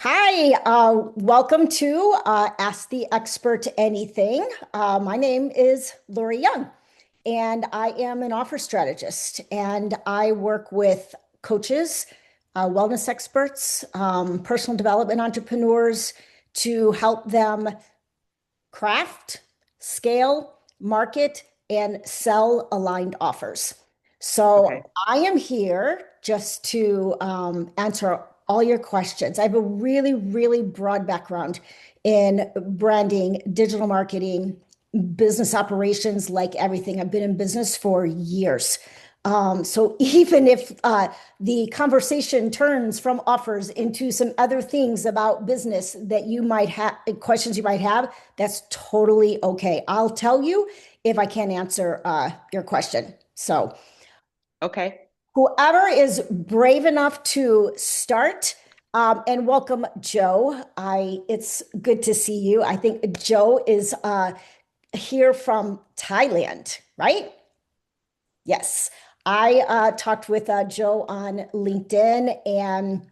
Hi, welcome to Ask the Expert Anything. My name is Lori Young, and I am an offer strategist, and I work with coaches, wellness experts, personal development entrepreneurs to help them craft, scale, market, and sell aligned offers. Okay. So I am here just to answer all your questions. I have a really, really broad background in branding, digital marketing, business operations, like everything. I've been in business for years. So even if the conversation turns from offers into some other things about business that you might have, questions you might have, that's totally okay. I'll tell you if I can't answer your question. So Okay. whoever is brave enough to start, and welcome, Joe. It's good to see you. I think Joe is here from Thailand, right? Yes. I talked with Joe on LinkedIn, and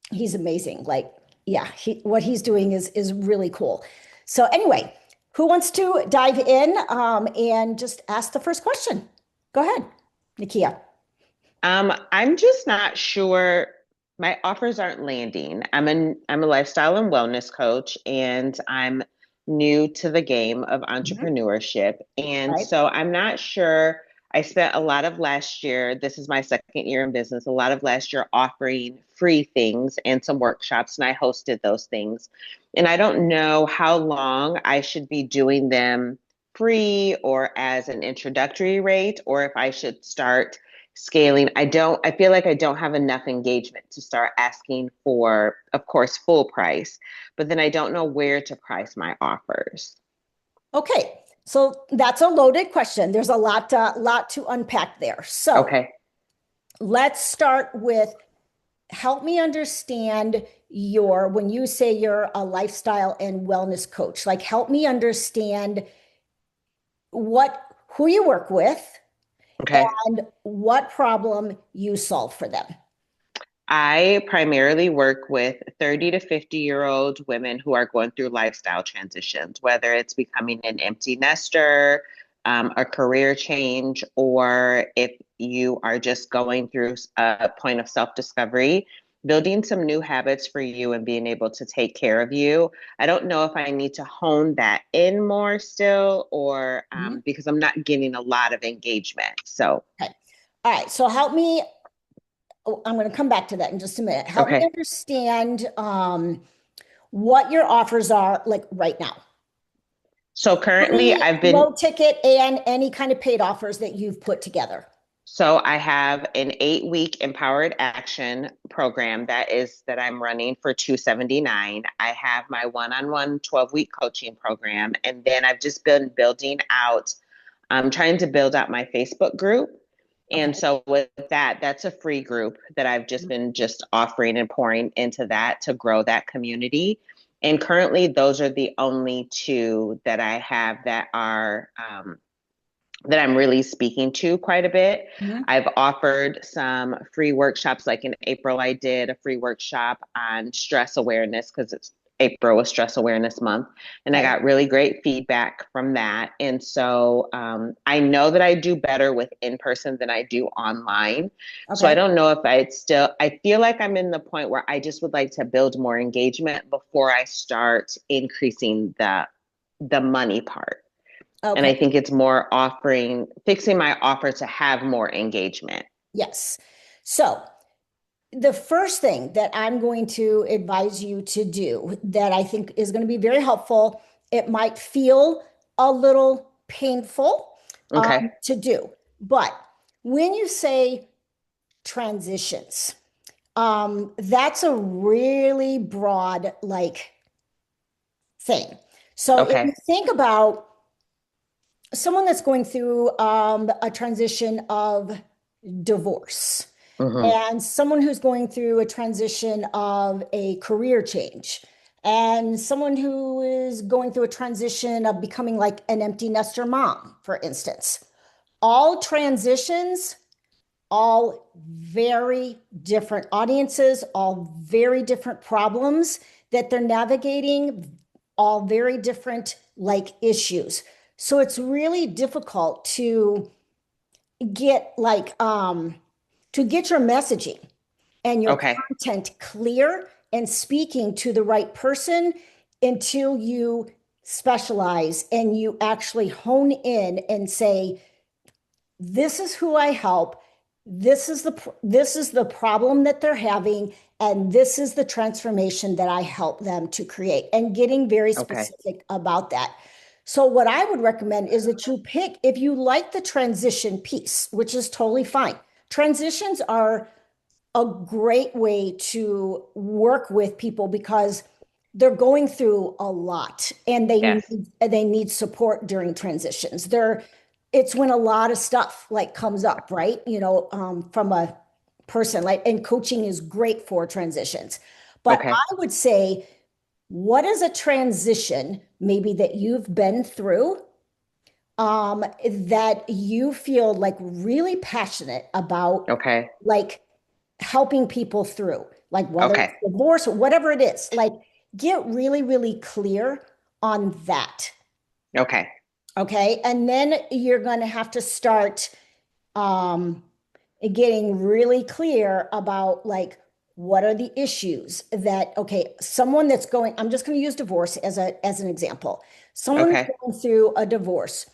he's amazing. Like, yeah, what he's doing is really cool. So anyway, who wants to dive in and just ask the first question? Go ahead, Nikia. I'm just not sure. My offers aren't landing. I'm a lifestyle and wellness coach, and I'm new to the game of Mhm. entrepreneurship. And Right. so I'm not sure. I spent a lot of last year, this is my second year in business, a lot of last year offering free things and some workshops, and I hosted those things. And I don't know how long I should be doing them free or as an introductory rate, or if I should start scaling. I feel like I don't have enough engagement to start asking for, of course, full price, but then I don't know where to price my offers. Okay. So that's a loaded question. There's a lot to unpack there. So Okay. let's start with help me understand your when you say you're a lifestyle and wellness coach, like help me understand what who you work with Okay. and what problem you solve for them. I primarily work with 30 to 50-year-old women who are going through lifestyle transitions, whether it's becoming an empty nester, a career change, or if you are just going through a point of self discovery, building some new habits for you and being able to take care of you. I don't know if I need to hone that in more still, or Mhm. because I'm not getting a lot of engagement. So, Okay. All right. So help me. Oh, I'm going to come back to that in just a minute. Help me okay. understand what your offers are like right now. So currently Free, I've been low ticket, and any kind of paid offers that you've put together. So I have an 8-week empowered action program that I'm running for 279. I have my one-on-one 12-week coaching program, and then I've just been building out. I'm trying to build out my Facebook group. Okay. And so with that, that's a free group that I've just been just offering and pouring into that to grow that community. And currently, those are the only two that I have that I'm really speaking to quite a bit. Mhm. I've offered some free workshops. Like in April, I did a free workshop on stress awareness because it's April was Stress Awareness Month, and I Okay. got really great feedback from that. And so I know that I do better with in person than I do online. So I Okay. don't know if I feel like I'm in the point where I just would like to build more engagement before I start increasing the money part. And Okay. I think it's more fixing my offer to have more engagement. Yes. So the first thing that I'm going to advise you to do that I think is going to be very helpful, it might feel a little painful Okay. to do, but when you say transitions, that's a really broad like thing. So if you Okay. think about someone that's going through a transition of divorce Hmm. and someone who's going through a transition of a career change and someone who is going through a transition of becoming like an empty nester mom, for instance, all transitions all very different audiences, all very different problems that they're navigating, all very different like issues. So it's really difficult get like to get your messaging and your Okay. content clear and speaking to the right person until you specialize and you actually hone in and say, this is who I help. This is the problem that they're having, and this is the transformation that I help them to create, and getting very Okay. specific about that. So what I would recommend is that you pick, if you like the transition piece, which is totally fine. Transitions are a great way to work with people because they're going through a lot and Yes. they need support during transitions. It's when a lot of stuff like comes up, right? From a person like, and coaching is great for transitions. But Okay. I would say, what is a transition maybe that you've been through that you feel like really passionate about, Okay. like helping people through, like whether it's Okay. divorce or whatever it is, like get really, really clear on that. Okay. Okay. And then you're going to have to start um, getting really clear about like, what are the issues that, okay, someone that's going, I'm just going to use divorce as an example. Someone Okay. going through a divorce,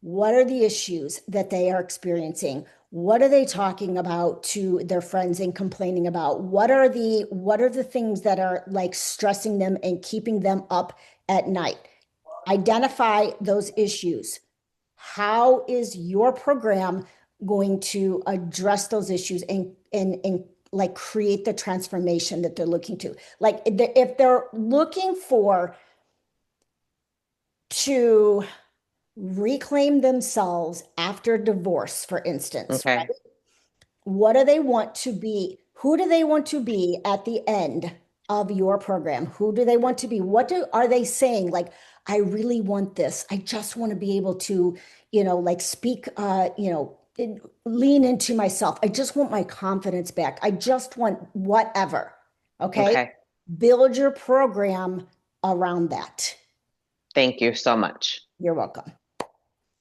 what are the issues that they are experiencing? What are they talking about to their friends and complaining about? What are the things that are like stressing them and keeping them up at night? Identify those issues. How is your program going to address those issues and like create the transformation that they're looking to? Like if they're looking for to reclaim themselves after divorce, for instance, Okay. right? What do they want to be? Who do they want to be at the end of your program? Who do they want to be? Are they saying? Like, I really want this. I just want to be able to, like speak, lean into myself. I just want my confidence back. I just want whatever. Okay. Okay. Build your program around that. Thank you so much. You're welcome.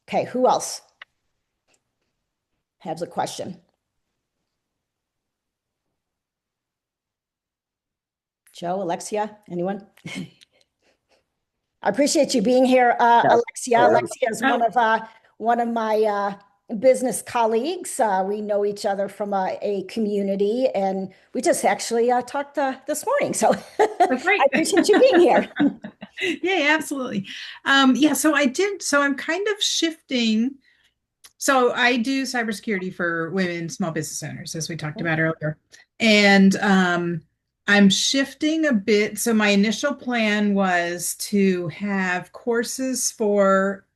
Okay. Who else has a question? Joe, Alexia, anyone? I appreciate you being here, Yes. Alexia. Alexia is one of my business colleagues. We know each other from a community, and we just actually talked this morning. So That's I great. appreciate you being here. Yeah, absolutely. Yeah, so I'm kind of shifting. So I do cybersecurity for women small business owners, as we talked about earlier. And I'm shifting a bit. So my initial plan was to have courses for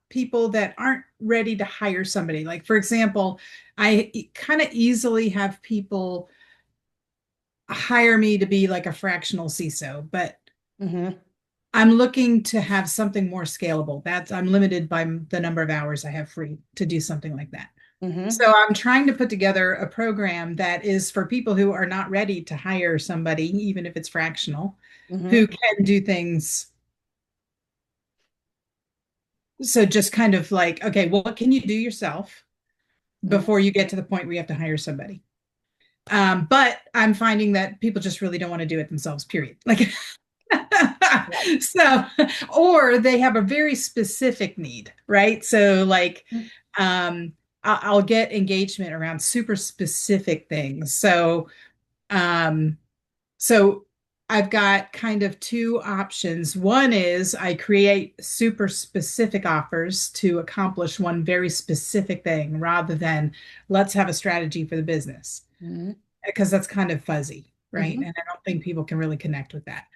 people that aren't ready to hire somebody. Like, for example, I kind of easily have people hire me to be like a fractional CISO, but Hmm. I'm looking to have something more scalable. That's I'm limited by the number of hours I have free to do something like that. Hmm. So I'm trying to put together a program that is for people who are not ready to hire somebody, even if it's fractional, who Hmm. can do things. So just kind of like, okay, well, what can you do yourself Hmm. before you get to the point where you have to hire somebody? But I'm finding that people just really don't want to do it themselves, period. Like, Right. so, or they have a very specific need, right? So, like, I'll get engagement around super specific things. Um, so I've got kind of two options. One is I create super specific offers to accomplish one very specific thing rather than let's have a strategy for the business, Hmm. because that's kind of fuzzy, right? Hmm. And I don't think people can really connect with that.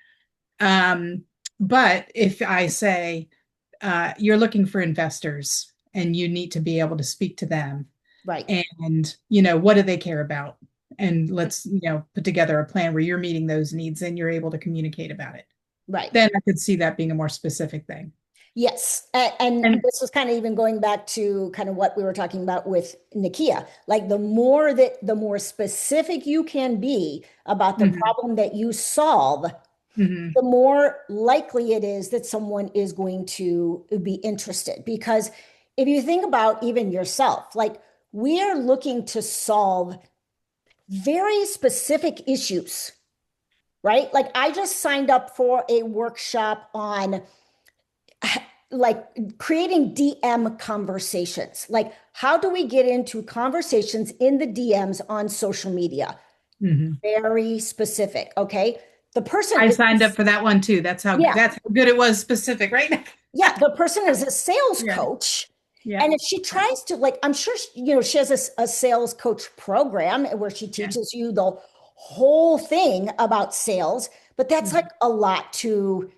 Um, but if I say you're looking for investors and you need to be able to speak to them, Right. and what do they care about? And let's put together a plan where you're meeting those needs and you're able to communicate about it. Right. Then I could see that being a more specific thing. Yes. And And this was kind of even going back to kind of what we were talking about with Nikia. Like the more specific you can be about the mhm, problem that you solve, mhm, the more likely it is that someone is going to be interested. Because if you think about even yourself, like we are looking to solve very specific issues, right? Like I just signed up for a workshop on like creating DM conversations. Like, how do we get into conversations in the DMs on social media? mhm. Very specific. Okay. The person I is, signed up for that one too. yeah, That's how good it was specific, right? yeah. The person is a sales Yeah. coach. Yeah. And if she tries to, like, I'm sure, she has a sales coach program where she Yeah. teaches you the whole thing about sales, but that's like Mhm. a lot to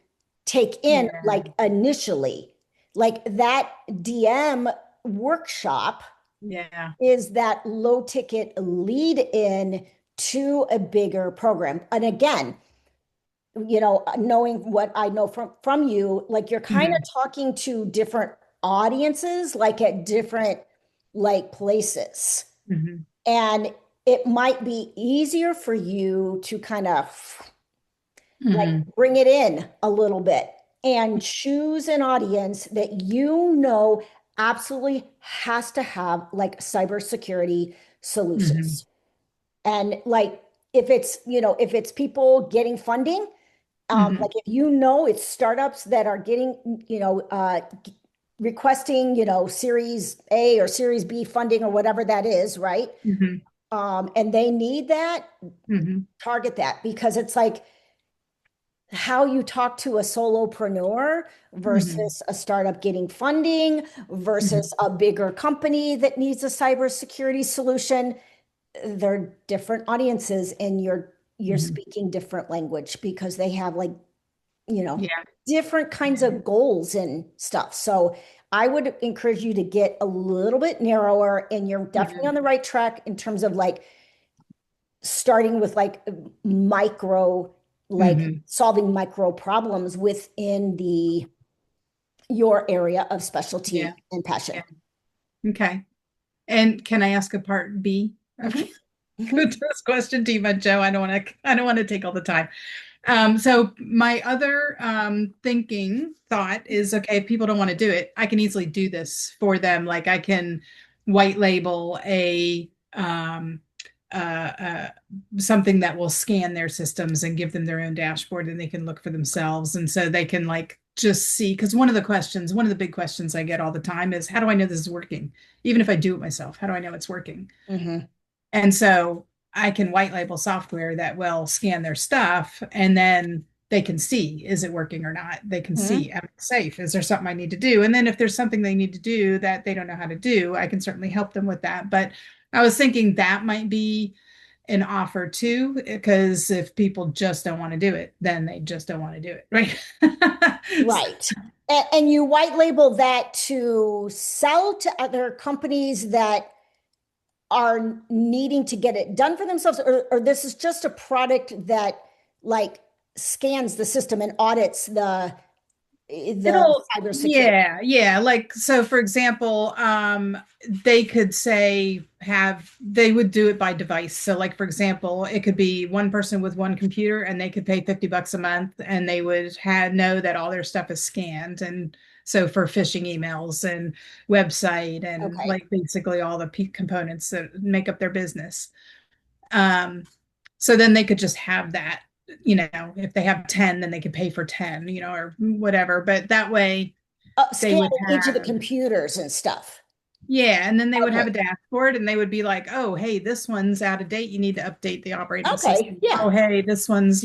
take in, Yeah. like, initially. Like that DM workshop Yeah. is that low ticket lead in to a bigger program. And again, knowing what I know from you, like you're kind of Mhm. talking to different audiences, like at different like places. Mhm. And it might be easier for you to kind of like Mhm. bring it in a little bit and choose an audience that absolutely has to have like cybersecurity Mhm. solutions. And like if it's people getting funding, Mhm. like if it's startups that are getting, requesting, Series A or Series B funding or whatever that is, right? Mhm. And they need that, Mhm. target that because it's like how you talk to a solopreneur Mhm. versus a startup getting funding Mhm. versus a bigger company that needs a cybersecurity solution. They're different audiences and you're Mhm. speaking different language because they have like you know, Yeah. different kinds of goals and stuff. So I would encourage you to get a little bit narrower, and you're definitely Mhm. on the right track in terms of like starting with like micro, like Mhm. solving micro problems within the your area of Yeah. specialty and passion. Yeah. Okay. And can I ask a part B of Mhm. Mhm. this question to you, but Joe, I don't want to take all the time. So my other thinking thought is, okay, if people don't want to do it, I can easily do this for them. Like I can white label a uh, something that will scan their systems and give them their own dashboard, and they can look for themselves, and so they can like just see. Because one of the big questions I get all the time is, how do I know this is working? Even if I do it myself, how do I know it's working? Mhm. And so I can white label software that will scan their stuff, and then they can see, is it working or not? They can see, Mhm. am I safe? Is there something I need to do? And then if there's something they need to do that they don't know how to do, I can certainly help them with that. But I was thinking that might be an offer too, because if people just don't want to do it, then they just don't want to do it, right? Right. And you white label that to sell to other companies that are needing to get it done for themselves, or this is just a product that like scans the system and audits the It'll, cybersecurity. yeah, yeah. Like, so for example, they could say they would do it by device. So, like, for example, it could be one person with one computer and they could pay $50 a month and they would know that all their stuff is scanned. And so for phishing emails and website and Okay. like basically all the components that make up their business. Um, so then they could just have that, if they have 10, then they could pay for 10, or whatever. But that way they would Scanning each of the have, computers and stuff. yeah, and then they would have Okay. a dashboard and they would be like, oh, hey, this one's out of date. You need to update the operating Okay. system. Yeah. Oh, hey, this one's.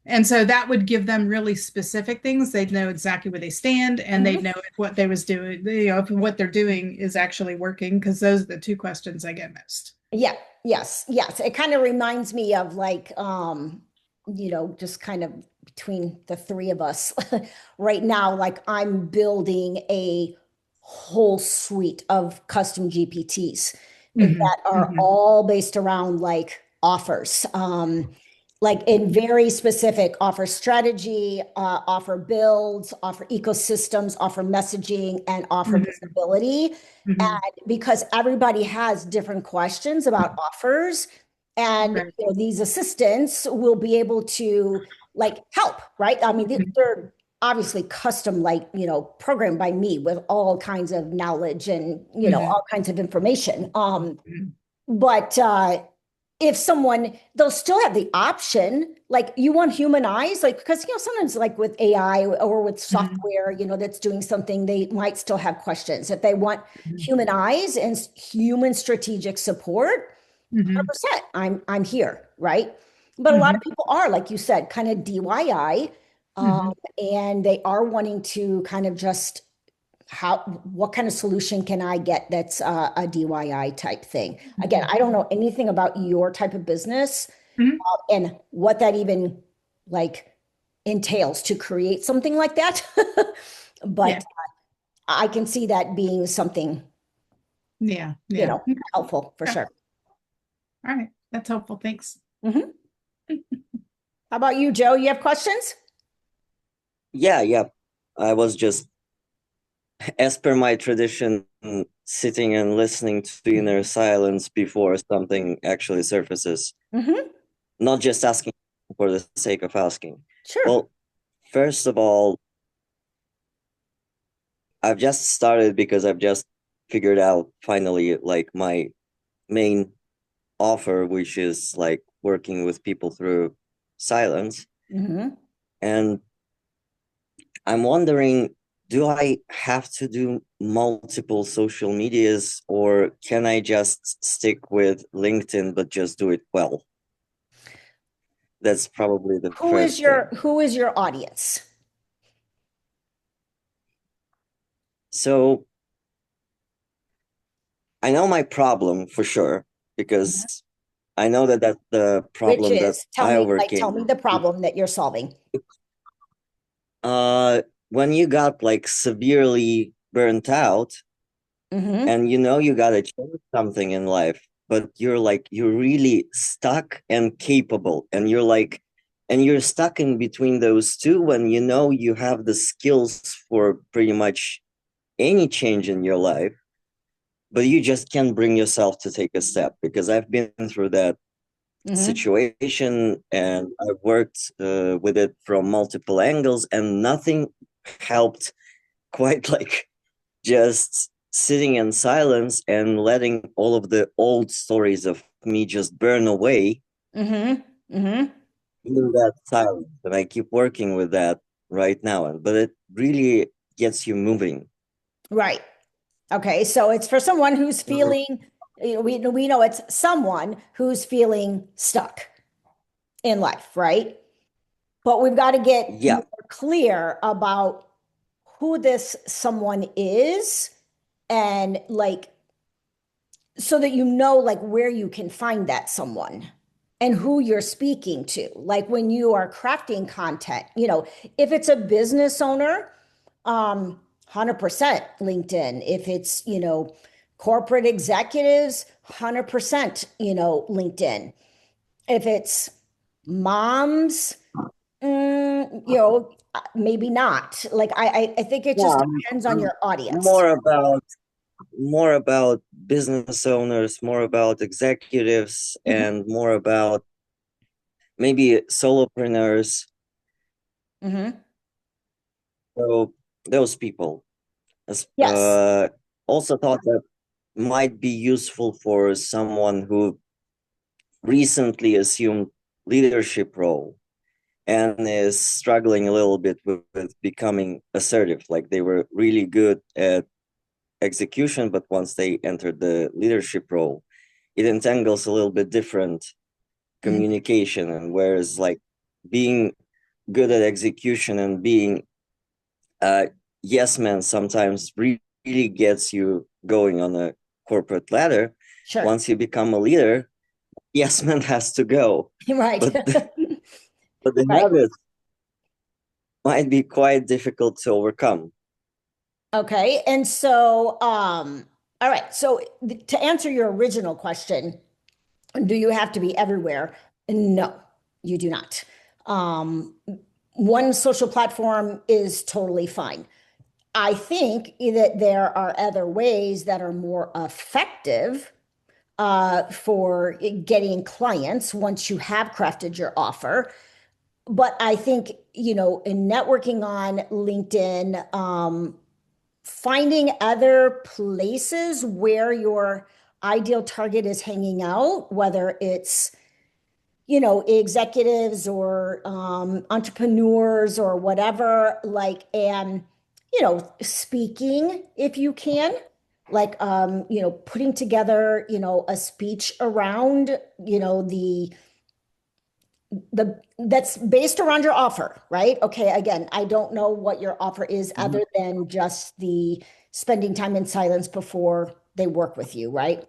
And so that would give them really specific things. They'd know exactly where they stand and they'd Mhm. know if what they was doing, if what they're doing is actually working, because those are the two questions I get most. Yeah. Yes. Yes. It kind of reminds me of like, just kind of between the three of us right now, like I'm building a whole suite of custom GPTs Hmm. that are Hmm. all based around like offers. like in very specific, offer strategy, offer builds, offer ecosystems, offer messaging, and offer Mhm. visibility. Mhm. And because everybody has different questions about offers, and Okay. these assistants will be able to like help, right? I mean, Mhm. they're obviously custom, like programmed by me with all kinds of knowledge and Mhm. all kinds of information. Mhm. But if someone, they'll still have the option, like you want human eyes, like because sometimes like with AI or with Mhm. software, that's doing something, they might still have questions. If they want Mhm. human eyes and human strategic support, Mhm. 100%, I'm here, right? But a lot of Mhm. people are, like you said, kind of DIY, Mhm. and they are wanting to kind of just what kind of solution can I get that's a DIY type thing? Again, Mhm. I don't know anything about your type of business Mhm. and what that even like entails to create something like that. Yeah. But I can see that being something, Yeah. Yeah. Okay. helpful for All sure. right. That's helpful. Thanks. Mhm. How about you, Joe? You have questions? Yeah, yeah. I was just, as per my tradition, sitting and listening to inner silence before something actually surfaces, Hmm. not just asking for the sake of asking. Sure. Well, first of all, I've just started because I've just figured out finally like my main offer, which is like working with people through silence. Hmm. And I'm wondering, do I have to do multiple social medias or can I just stick with LinkedIn but just do it well? That's probably the first thing. Who is your audience? So I know my problem for sure Mhm. because I know that that's the Which problem that is, I tell overcame. me the problem that you're solving. Uh, when you got like severely burnt out Hmm. and you know you gotta change something in life, but you're really stuck and capable, and you're stuck in between those two when you know you have the skills for pretty much any change in your life, but you just can't bring yourself to take a step because I've been through that Hmm. situation and I worked with it from multiple angles and nothing helped quite like just sitting in silence and letting all of the old stories of me just burn away Hmm. Hmm. in that silence. And I keep working with that right now. But it really gets you moving. Right. Okay. So it's for someone who's So, feeling, we know it's someone who's feeling stuck in life, right? But we've got to get yeah. more clear about who this someone is and like so that like where you can find that someone and who you're speaking to. Like when you are crafting content, if it's a business owner, 100% LinkedIn. If it's, corporate executives, 100%, LinkedIn. If it's moms, maybe not. Like I think it just Yeah, depends on your audience. more about more about business owners, more about executives, Hmm. and more about maybe solopreneurs. Hmm. So those people. Yes. Also thought that might be useful for someone who recently assumed leadership role and is struggling a little bit with becoming assertive. Like they were really good at execution, but once they entered the leadership role, it entangles a little bit different Mhm. communication. And whereas like being good at execution and being yes man sometimes really gets you going on a corporate ladder. Sure. Once you become a leader, yes man has to go. Right. But but the Right. habit might be quite difficult to overcome. Okay. And so, all right. So to answer your original question, do you have to be everywhere? No. you do not. Um, one social platform is totally fine. I think that there are other ways that are more effective for getting clients once you have crafted your offer. But I think, in networking on LinkedIn, finding other places where your ideal target is hanging out, whether it's executives or entrepreneurs or whatever, like, and, speaking if you can, like, putting together, a speech around, the that's based around your offer, right? Okay, again, I don't know what your offer is Mhm. other than just the spending time in silence before they work with you, right?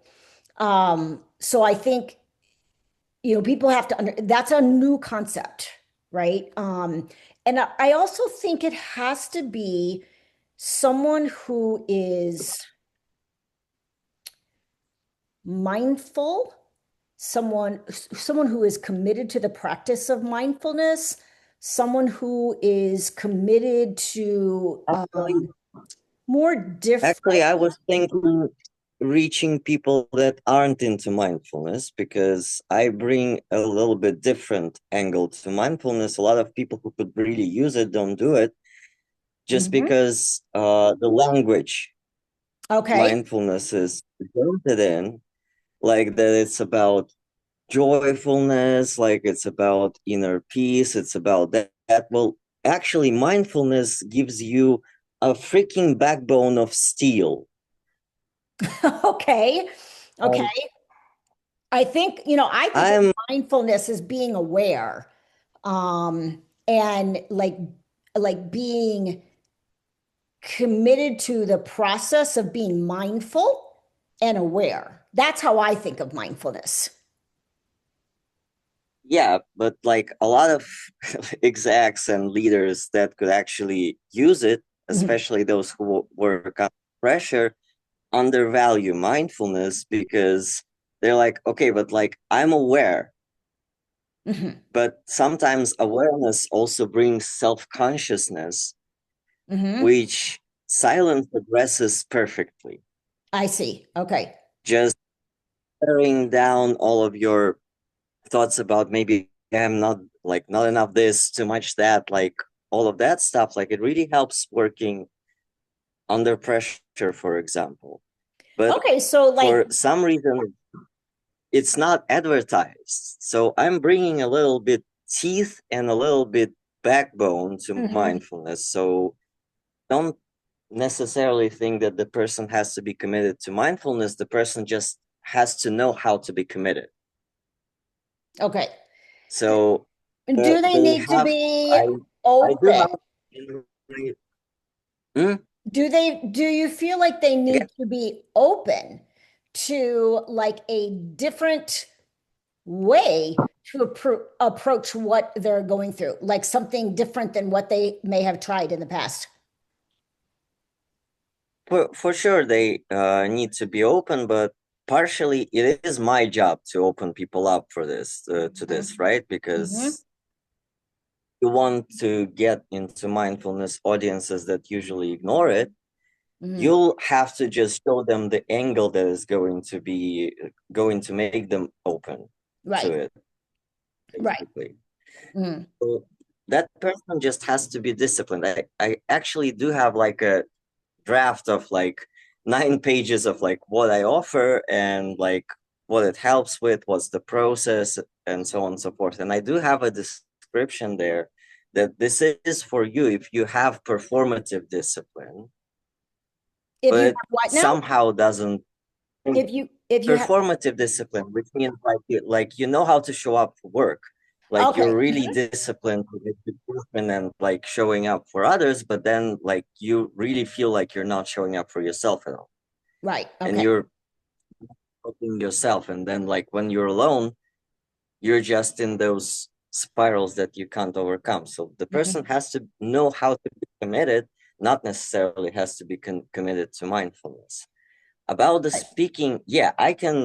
So I think people have to that's a new concept, right? And I also think it has to be someone who is mindful, someone who is committed to the practice of mindfulness, someone who is committed to Actually, more different. I was thinking reaching people that aren't into mindfulness because I bring a little bit different angle to mindfulness. A lot of people who could really use it don't do it just Mhm. because the language Okay. mindfulness is presented in, like that it's about joyfulness, like it's about inner peace, it's about that. Well, actually, mindfulness gives you a freaking backbone of steel. Okay. Okay. Um, I think of I'm mindfulness as being aware, and like being committed to the process of being mindful and aware. That's how I think of mindfulness. Yeah, but like a lot of execs and leaders that could actually use it, Mhm. especially those who work under pressure, undervalue mindfulness because they're like, okay, but like I'm aware, Mhm. but sometimes awareness also brings self-consciousness, Mhm. which silence addresses perfectly. I see. Okay. Just tearing down all of your thoughts about maybe I'm not enough this, too much that, like all of that stuff, like it really helps working under pressure, for example. But Okay, so like for some reason, it's not advertised. So I'm bringing a little bit teeth and a little bit backbone to mhm. mindfulness. So don't necessarily think that the person has to be committed to mindfulness. The person just has to know how to be committed. Okay. So Do they they need to have, be I, I do open? have, in Hmm? Do you feel like they Again, need to be open to like a different way to approach what they're going through, like something different than what they may have tried in the past? for sure, they need to be open, but partially it is my job to open people up for this, to this, right? Mm-hmm. Because you want to get into mindfulness audiences that usually ignore it, Hmm. you'll have to just show them the angle that is going to make them open to Right. it, Right. basically. Mm-hmm. So that person just has to be disciplined. I actually do have like a draft of like 9 pages of like what I offer and like what it helps with, what's the process, and so on and so forth. And I do have a description there that this is for you if you have performative discipline, If you but have what now? somehow doesn't If you have performative discipline, which means like you know how to show up for work, like okay. you're really Mhm. disciplined with improvement and like showing up for others, but then like you really feel like you're not showing up for yourself at all, Right. and Okay. you're helping yourself, and then like when you're alone, you're just in those spirals that you can't overcome. So the Mhm. person has to know how to be committed, not necessarily has to be committed to mindfulness. About the Right. speaking, yeah, I can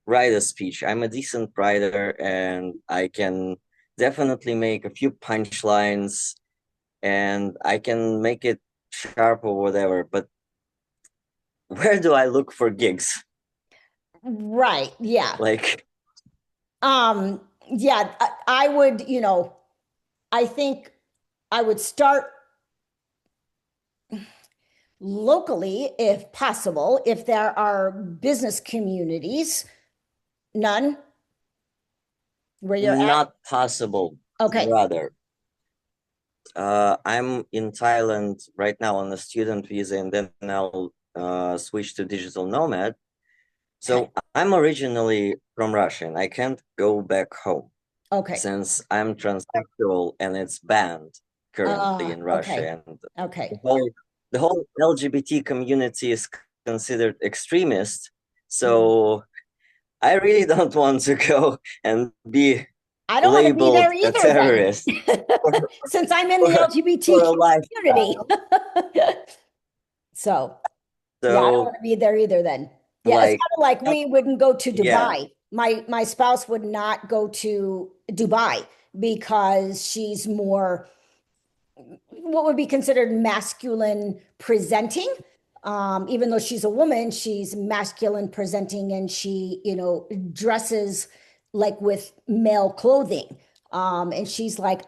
write a speech. I'm a decent writer and I can definitely make a few punchlines and I can make it sharp or whatever, but where do I look for gigs? Right. Yeah. Like, Yeah, I would, I think I would start locally if possible, if there are business communities, none where you're at. not possible, Okay. rather. I'm in Thailand right now on a student visa, and then I'll switch to digital nomad. So I'm originally from Russia, and I can't go back home Okay. since I'm transsexual and it's banned currently in Russia. Okay. And Okay. the whole LGBT community is considered extremist. So I really don't want to go and be I don't want to be there labeled a either then. terrorist Since I'm in the for a LGBT community. lifestyle. So, yeah, I don't So want to be there either then. Yeah, it's like, kind of like we wouldn't go to yeah, Dubai. My spouse would not go to Dubai because she's more what would be considered masculine presenting. Even though she's a woman, she's masculine presenting and she, dresses like with male clothing. And she's like,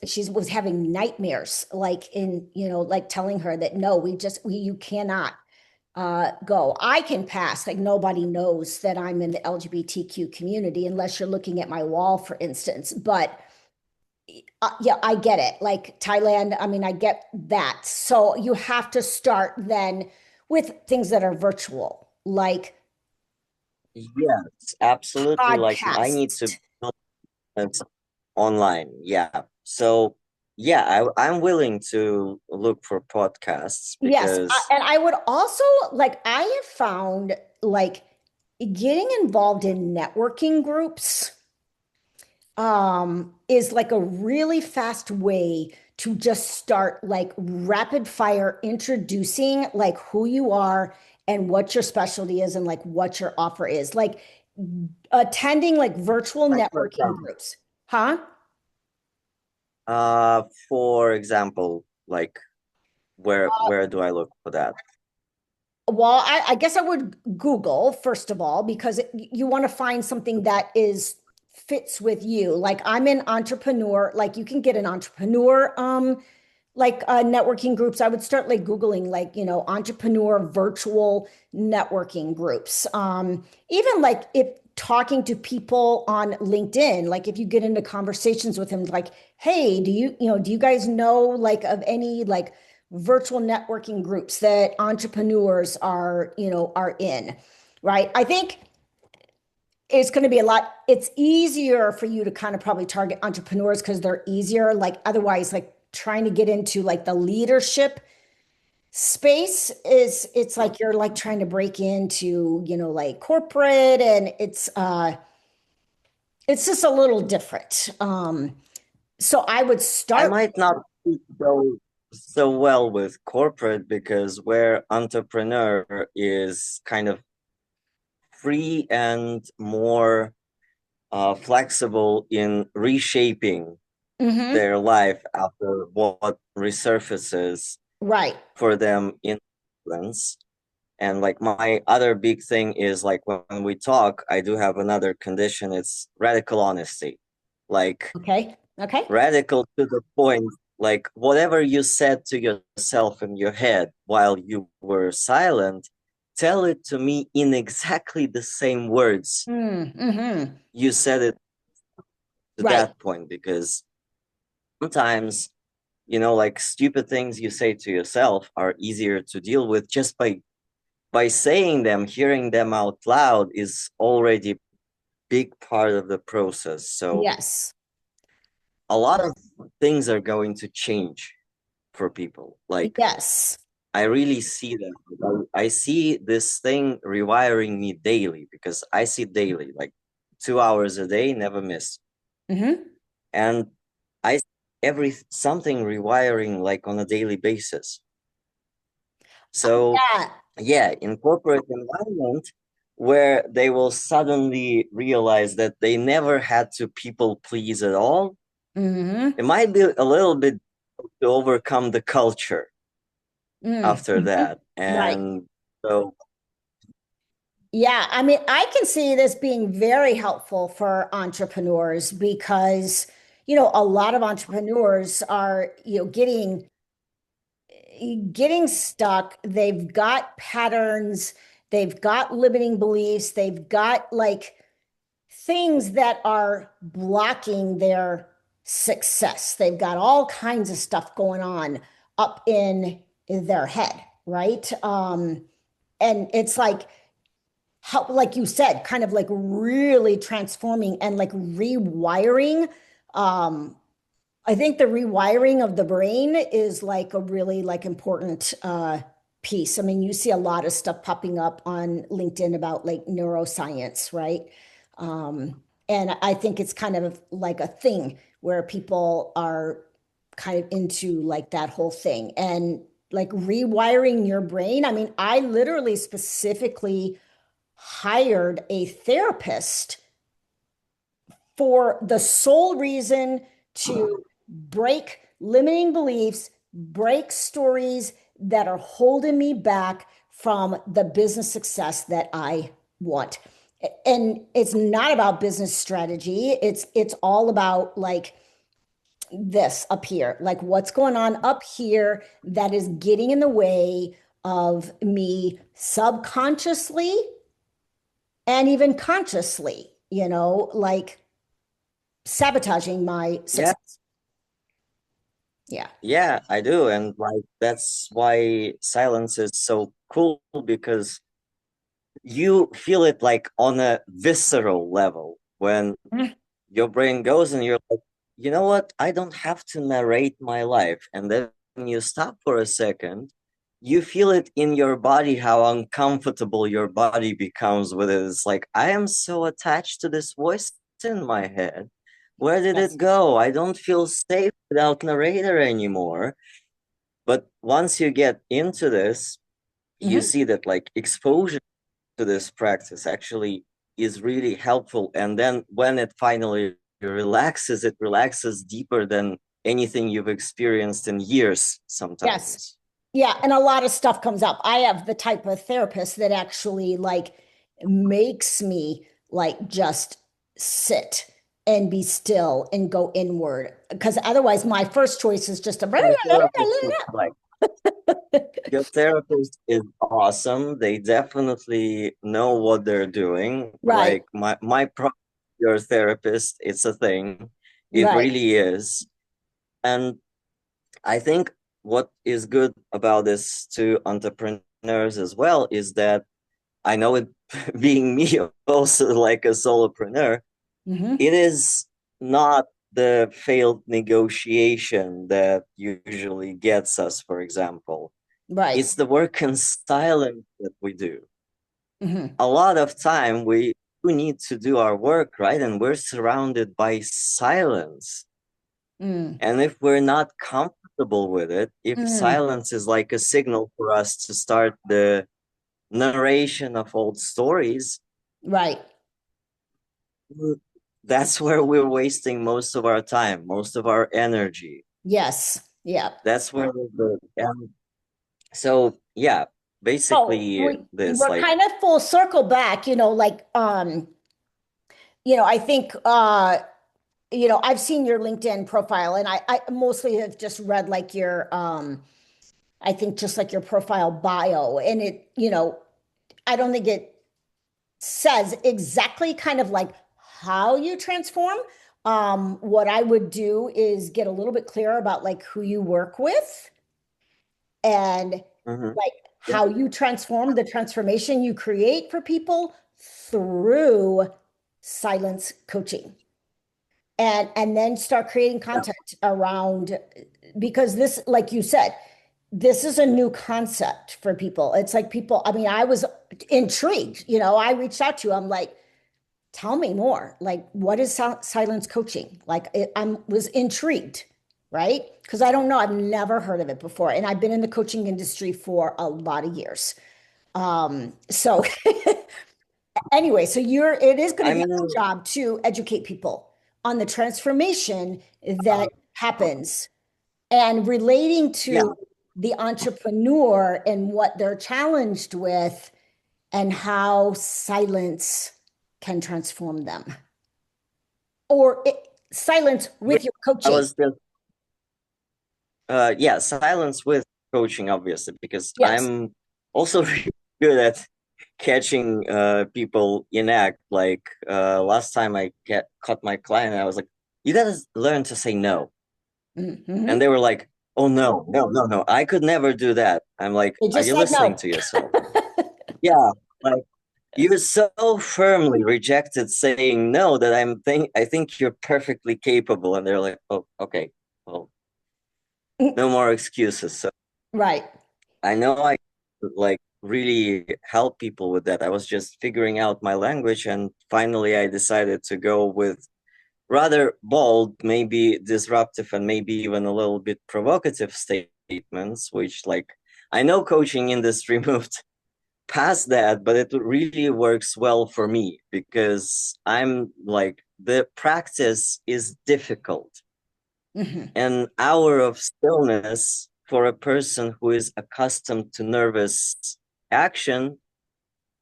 she was having nightmares, like like telling her that no, you cannot go. I can pass, like nobody knows that I'm in the LGBTQ community unless you're looking at my wall, for instance. But yeah, I get it. Like Thailand, I mean, I get that. So you have to start then with things that are virtual, like yes, absolutely. Like I need to podcasts. build it online. Yeah. So yeah, I'm willing to look for podcasts Yes. because And I would also like, I have found like getting involved in networking groups is like a really fast way to just start like rapid fire introducing like who you are and what your specialty is and like what your offer is. Like attending like virtual like for networking example, groups. Huh? for example, like where do I look for that? Well, I guess I would Google first of all because you want to find something that is fits with you. Like I'm an entrepreneur, like you can get an entrepreneur like networking groups. I would start like Googling like, entrepreneur virtual networking groups. Even like if talking to people on LinkedIn, like if you get into conversations with them, like, hey, do you guys know like of any like virtual networking groups that entrepreneurs are in, right? I think it's going to be it's easier for you to kind of probably target entrepreneurs because they're easier. Like otherwise, like trying to get into like the leadership space it's like you're like trying to break into, like corporate and it's just a little different. So I would I start. might not go so well with corporate because where entrepreneur is kind of free and more flexible in reshaping Mhm. their life after what resurfaces Right. for them in influence. And like my other big thing is like when we talk, I do have another condition. It's radical honesty. Like Okay. Okay. radical to the point, like whatever you said to yourself in your head while you were silent, tell it to me in exactly the same words Mm-hmm. you said it to Right. that point. Because sometimes, like stupid things you say to yourself are easier to deal with just by saying them. Hearing them out loud is already big part of the process. So Yes. a lot of things are going to change for people. Like Yes. I really see that. I see this thing rewiring me daily because I see daily, like 2 hours a day, never miss. Mm-hmm. And I every something rewiring like on a daily basis. So Yeah. yeah, in corporate environment where they will suddenly realize that they never had to people please at all, Mm-hmm. It might be a little bit to overcome the culture after Mm-hmm. that. Right. And so, Yeah, I mean, I can see this being very helpful for entrepreneurs because, a lot of entrepreneurs are, getting stuck. They've got patterns, they've got limiting beliefs, they've got like things that are blocking their success. They've got all kinds of stuff going on up in their head, right? And it's like how, like you said, kind of like really transforming and like rewiring. Um, I think the rewiring of the brain is like a really like important piece. I mean, you see a lot of stuff popping up on LinkedIn about like neuroscience, right? And I think it's kind of like a thing where people are kind of into like that whole thing and like rewiring your brain. I mean, I literally specifically hired a therapist for the sole reason to break limiting beliefs, break stories that are holding me back from the business success that I want. And it's not about business strategy. It's all about like this up here, like what's going on up here that is getting in the way of me subconsciously and even consciously, like sabotaging my yeah, success. Yeah. yeah, I do. And like, that's why silence is so cool because you feel it like on a visceral level when Mm. your brain goes and you're like, you know what? I don't have to narrate my life. And then you stop for a second, you feel it in your body how uncomfortable your body becomes with it. It's like, I am so attached to this voice in my head. Where did it Yes. go? I don't feel safe without narrator anymore. But once you get into this, you Hmm. see that like exposure to this practice actually is really helpful. And then when it finally relaxes, it relaxes deeper than anything you've experienced in years Yes. sometimes. Yeah. And a lot of stuff comes up. I have the type of therapist that actually like makes me like just sit and be still and go inward. Because otherwise, my first choice is just to. Your therapist is like, your therapist is awesome. They definitely know what they're doing. Right. Like your therapist, it's a thing. It Right. really is. And I think what is good about this to entrepreneurs as well is that I know it being me also like a solopreneur, Hmm. it is not the failed negotiation that usually gets us, for example. Right. It's the work in silence that we do. Hmm. A lot of time we need to do our work, right? And we're surrounded by silence. Mm. And if we're not comfortable with it, if Mm. silence is like a signal for us to start the narration of old stories, Right. that's where we're wasting most of our time, most of our energy. Yes. Yeah. That's where so yeah, Oh, basically this we're like kind of full circle back, like I think I've seen your LinkedIn profile and I mostly have just read like your I think just like your profile bio and I don't think it says exactly kind of like how you transform. What I would do is get a little bit clearer about like who you work with and mhm. like Yeah, how you transform the transformation you create for people through silence coaching and then start creating yeah, content around because this like you said this is a new concept for people. It's like people, I mean, I was intrigued, I reached out to you, I'm like, tell me more, like what is silence coaching, like I was intrigued, right? Because I don't know, I've never heard of it before and I've been in the coaching industry for a lot of years. So anyway, so it is going to I be mean, your job to educate people on the transformation that happens and relating to the entrepreneur and what they're challenged with and how silence can transform them or silence with your I coaching. was just silence with coaching, obviously, because Yes. I'm also really good at catching people in act. Like last time I caught my client, I was like, "You gotta learn to say no," and they were like, "Oh no, no, no, no! I could never do that." I'm like, They "Are just you said listening no. to yourself?" Yeah, like you so firmly rejected saying no that I think you're perfectly capable, and they're like, "Oh, okay, well, no more excuses." So Right. I know I could, like really help people with that. I was just figuring out my language, and finally I decided to go with rather bold, maybe disruptive, and maybe even a little bit provocative statements, which like I know coaching industry moved past that, but it really works well for me because I'm like the practice is difficult. An hour of stillness for a person who is accustomed to nervous action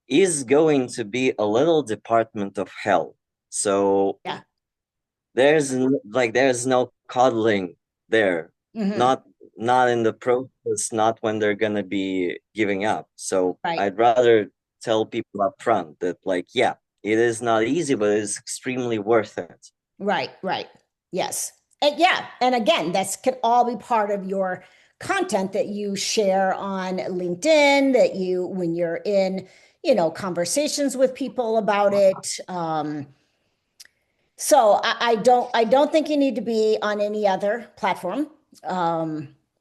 is going to be a little department of hell. So Yeah. there's no coddling there. Not in the process, not when they're gonna be giving up. So Right. I'd rather tell people up front that like, yeah, it is not easy, but it is extremely worth it. Right, right. Yes. And yeah. And again, this could all be part of your content that you share on LinkedIn, that you, when you're in, conversations with people about it. So I don't think you need to be on any other platform.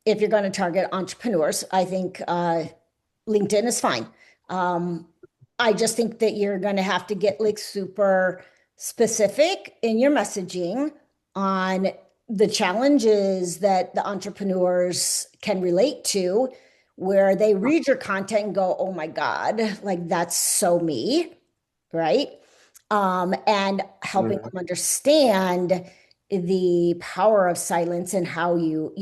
If you're going to target entrepreneurs, I think LinkedIn is fine. I just think that you're going to have to get like super specific in your messaging on the challenges that the entrepreneurs can relate to, where they read your content and go, oh my God, like that's so me, right? And helping them understand the power of silence and how you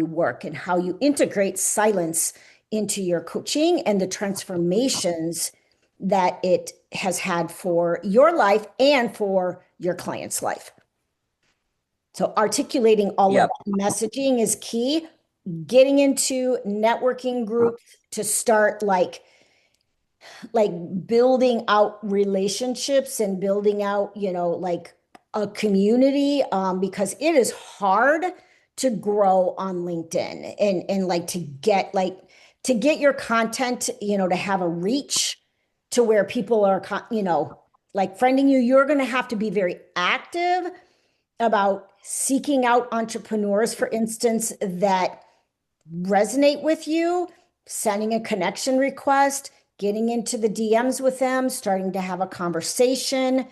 work and how you integrate silence into your coaching and the transformations that it has had for your life and for your client's life. So articulating all of that messaging is key. Getting into networking groups to start like building out relationships and building out, like a community, because it is hard to grow on LinkedIn and like to get your content, to have a reach to where people are, like friending you. You're going to have to be very active about seeking out entrepreneurs, for instance, that resonate with you, sending a connection request, getting into the DMs with them, starting to have a conversation,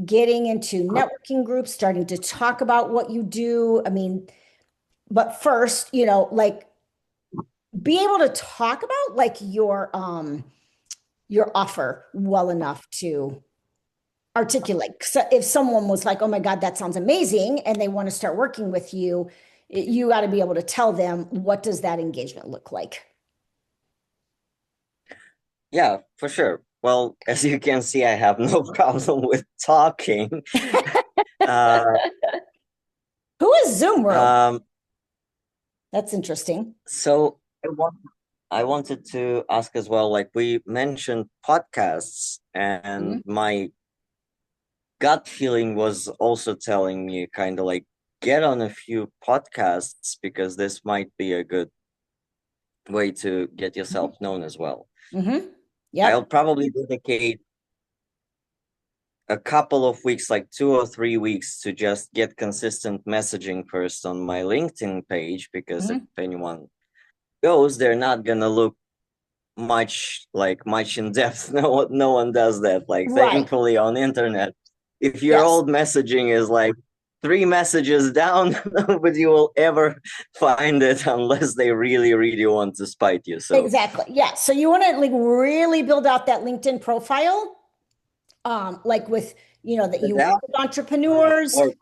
getting into networking groups, starting to talk about what you do. I mean, but first, like be able to talk about like your offer well enough to articulate. So if someone was like, "Oh my God, that sounds amazing," and they want to start working with you, you got to be able to tell them, what does that engagement look like? Yeah, for sure. Well, as you can see, I have no problem with talking. Who is Zoom World? Um, That's interesting. so I wanted to ask as well, like we mentioned podcasts, and my gut feeling was also telling me kind of like get on a few podcasts because this might be a good way to get yourself known as well. Yep. I'll probably dedicate a couple of weeks, like 2 or 3 weeks, to just get consistent messaging first on my LinkedIn page, because if anyone goes, they're not gonna look much in depth. No one does that. Like Right. thankfully on internet, if your Yes. old messaging is like 3 messages down, nobody will ever find it unless they really, really want to spite you. So Exactly. Yeah. So you want to like really build out that LinkedIn profile, like with that you work Adapt with entrepreneurs, or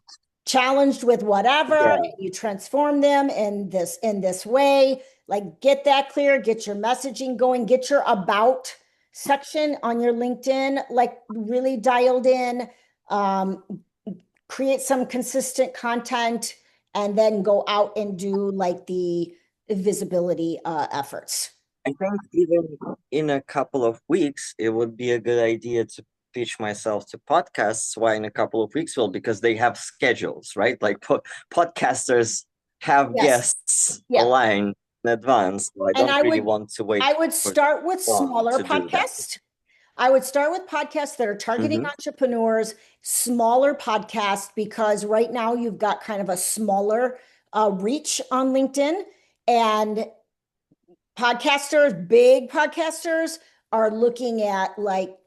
challenged with whatever, yeah. and you transform them in this way. Like, get that clear, get your messaging going, get your about section on your LinkedIn like really dialed in. Um, Create some consistent content, and then go out and do like the visibility efforts. I think even in a couple of weeks, it would be a good idea to pitch myself to podcasts. Why in a couple of weeks? Well, because they have schedules, right? Like podcasters have Yes. guests Yeah. aligned in advance. So I And don't really want to wait I would for start with long smaller to do that. podcasts. I would start with podcasts that are targeting entrepreneurs, smaller podcasts, because right now you've got kind of a smaller reach on LinkedIn. And big podcasters are looking at like,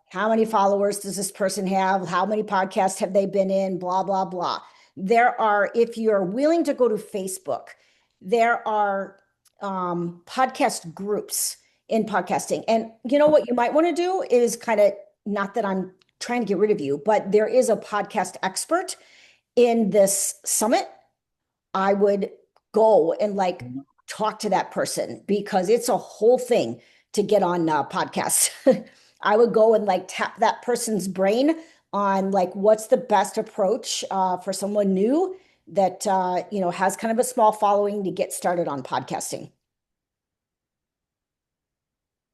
how many followers does this person have? How many podcasts have they been in? Blah, blah, blah. If you're willing to go to Facebook, there are podcast groups in podcasting. And you know what you might want to do is kind of, not that I'm trying to get rid of you, but there is a podcast expert in this summit. I would go and like talk to that person, because it's a whole thing to get on podcasts. I would go and like tap that person's brain on like what's the best approach for someone new that has kind of a small following to get started on podcasting.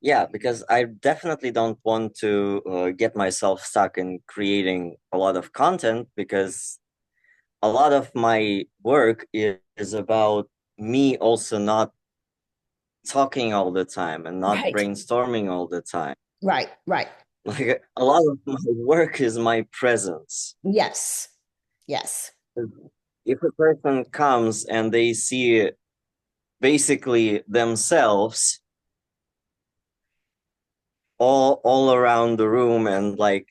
Yeah, because I definitely don't want to get myself stuck in creating a lot of content, because a lot of my work is about me also not talking all the time and not Right. brainstorming all the time. Right. Like a lot of my work is my presence. Yes. If a person comes and they see basically themselves all around the room, and like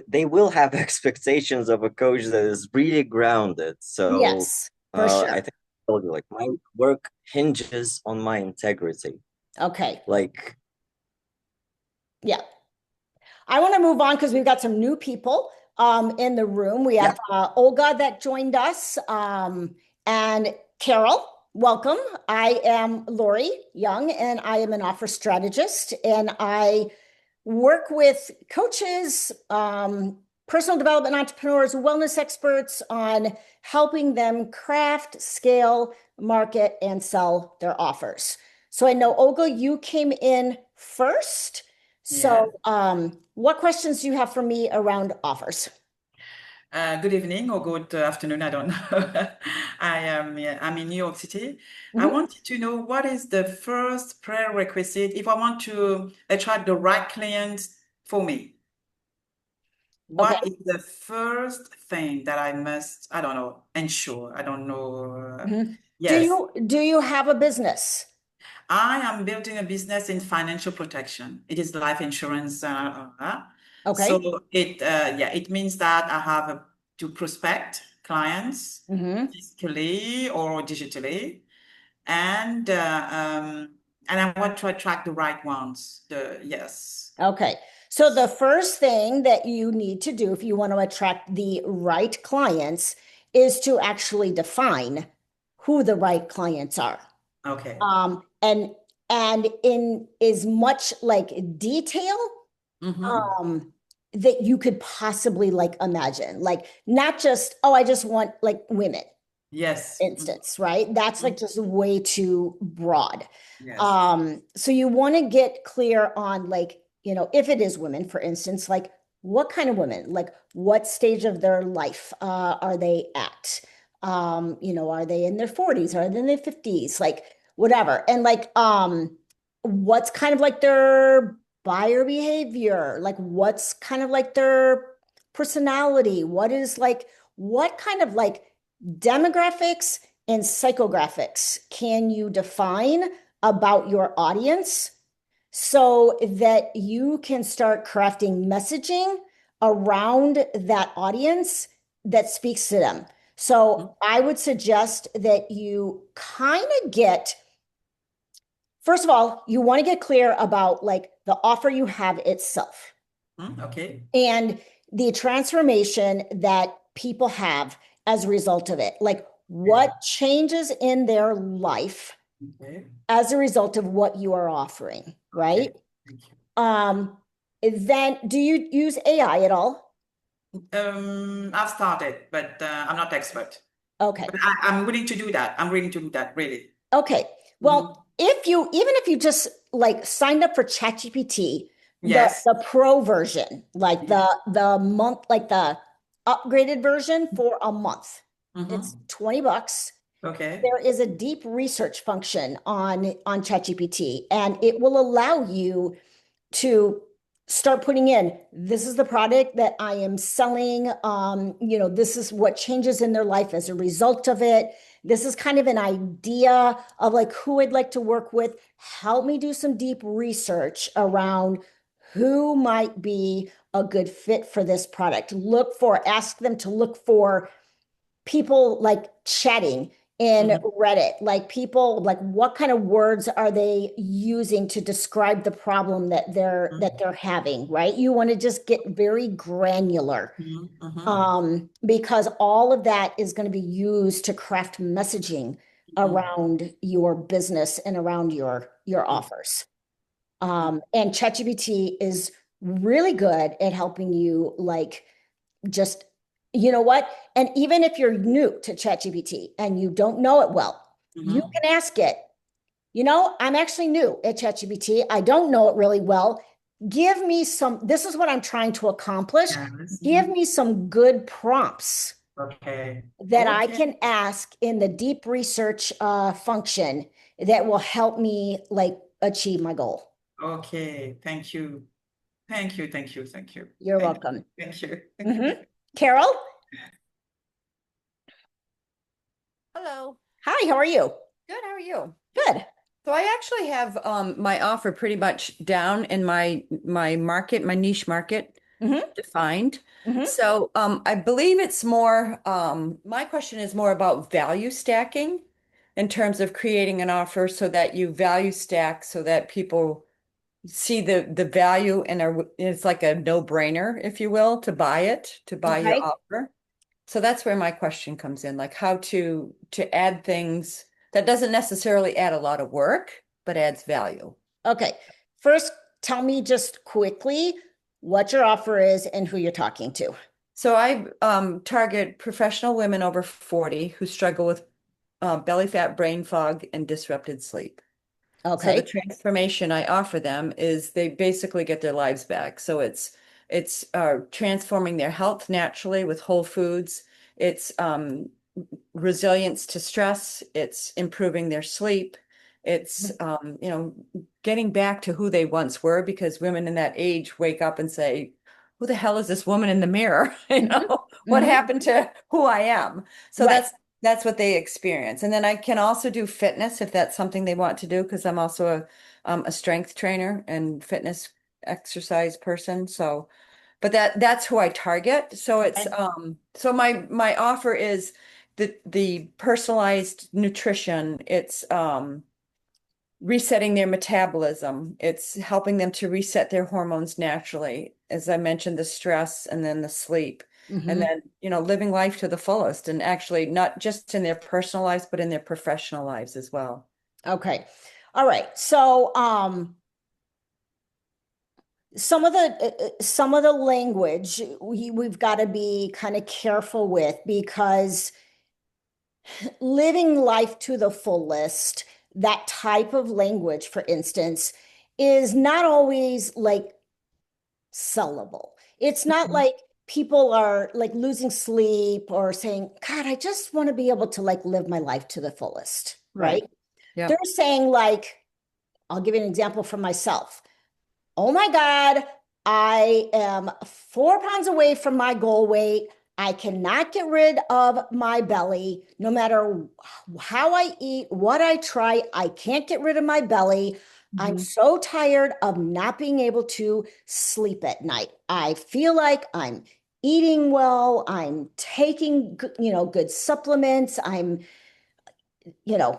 they will have expectations of a coach that is really grounded. So Yes, for sure. I think I told you, like, my work hinges on my integrity. Okay. Like, yeah. I want to move on because we've got some new people in the room. We have Olga that joined us, and Carol. Welcome. I am Lori Young, and I am an offer strategist, and I work with coaches, personal development entrepreneurs, wellness experts on helping them craft, scale, market, and sell their offers. So I know, Olga, you came in first. So what questions do you have for me around offers? Good evening or good afternoon, I don't know. I'm in New York City. I wanted to know, what is the first prerequisite if I want to attract the right clients for me? What is the first thing that I must, I don't know, ensure? I don't know. Yes. Do you have a business? I am building a business in financial protection. It is life insurance. Okay. So it means that I have to prospect clients physically or digitally, and I want to attract the right ones. Yes. Okay. So the first thing that you need to do if you want to attract the right clients is to actually define who the right clients are. Okay. And in as much like detail that you could possibly like imagine, like not just, I just want like women. Yes. Instance, right? That's like just way too broad. Yes. So you want to get clear on like, if it is women, for instance, like what kind of women, like what stage of their life are they at? Are they in their 40s? Are they in their 50s? Like whatever. And like, what's kind of like their buyer behavior? Like what's kind of like their personality? What kind of like demographics and psychographics can you define about your audience so that you can start crafting messaging around that audience that speaks to them? So I would suggest that you kind of first of all, you want to get clear about like the offer you have itself. Okay. And the transformation that people have as a result of it. Like what changes in their life Okay. as a result of what you are offering, right? Okay. Thank you. Then do you use AI at all? I've started, but I'm not expert. Okay. But I'm willing to do that. I'm willing to do that, really. Okay. Mhm. Well, even if you just like signed up for ChatGPT, Yes. the pro version, like Yes. the month, like the upgraded version for a month, it's Mhm. $20. Okay. There is a deep research function on ChatGPT, and it will allow you to start putting in, this is the product that I am selling. This is what changes in their life as a result of it. This is kind of an idea of like who I'd like to work with. Help me do some deep research around who might be a good fit for this product. Ask them to look for people like chatting in Mhm. Reddit, like people, like what kind of words are they using to describe the problem that they're having, right? You want to just get very granular, Mhm. Mhm. because all of that is going to be used to craft messaging Mhm. around your business and around your Mhm. offers. And ChatGPT is really good at helping you like just, you know what? And even if you're new to ChatGPT and you don't know it well, you Mhm. can ask it, I'm actually new at ChatGPT. I don't know it really well. This is what I'm trying to accomplish. Yes. Give Mhm. me some good prompts Okay. that I Okay. can ask in the deep research function that will help me like achieve my goal. Okay. Thank you. Thank you. Thank you. Thank you. You're Thank you. welcome. Thank you. Thank you. Mhm. Carol, Hello. hi, how are you? Good. How are you? Good. So I actually have my offer pretty much down in my market, my niche market Hmm. defined. Hmm. So I believe it's more my question is more about value stacking in terms of creating an offer so that you value stack so that people see the value and it's like a no-brainer, if you will, to buy it, to buy your Okay. offer. So that's where my question comes in, like how to add things that doesn't necessarily add a lot of work, but adds value. Okay. First, tell me just quickly what your offer is and who you're talking to. So I target professional women over 40 who struggle with belly fat, brain fog, and disrupted sleep. So the Okay. transformation I offer them is they basically get their lives back. So it's transforming their health naturally with whole foods. It's resilience to stress. It's improving their sleep. It's getting back to who they once were because women in that age wake up and say, "Who the hell is this woman in the mirror? Hmm. What Hmm. happened to who I am?" So Right. that's what they experience. And then I can also do fitness if that's something they want to do because I'm also a strength trainer and fitness exercise person. So but that's who I target. So it's Okay. so my offer is the personalized nutrition. It's resetting their metabolism. It's helping them to reset their hormones naturally. As I mentioned, the stress and then the sleep. And Hmm. then, living life to the fullest and actually not just in their personal lives, but in their professional lives as well. Okay. All right. So, some of the language we've got to be kind of careful with because living life to the fullest, that type of language, for instance, is not always like sellable. It's not Mhm. like people are like losing sleep or saying, God, I just want to be able to like live my life to the fullest, right? Right. They're Yep. saying, like, I'll give you an example from myself. Oh my God, I am 4 pounds away from my goal weight. I cannot get rid of my belly. No matter how I eat, what I try, I can't get rid of my belly. I'm Mhm. so tired of not being able to sleep at night. I feel like I'm eating well. I'm taking, good supplements. I'm,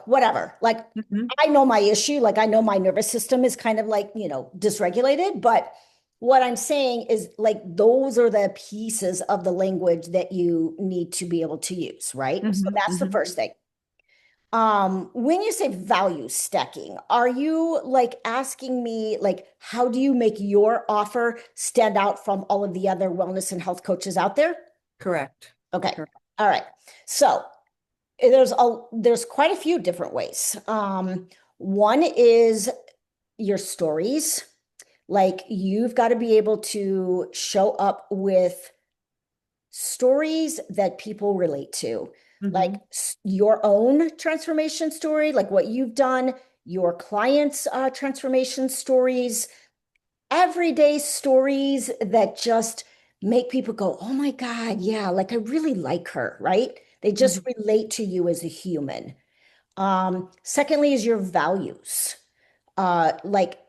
whatever. Like, Mhm. I know my issue. Like, I know my nervous system is kind of like, dysregulated, but what I'm saying is like those are the pieces of the language that you need to be able to use, right? So that's the first thing. When you say value stacking, are you like asking me like how do you make your offer stand out from all of the other wellness and health coaches out there? Correct. Okay. Correct. All right. So there's quite a few different ways. One is your stories. Like you've got to be able to show up with stories that people relate to, like your own transformation story, like what you've done, your clients' transformation stories, everyday stories that just make people go, oh my God, yeah, like I really like her, right? They just relate to you as a human. Secondly, is your values. Like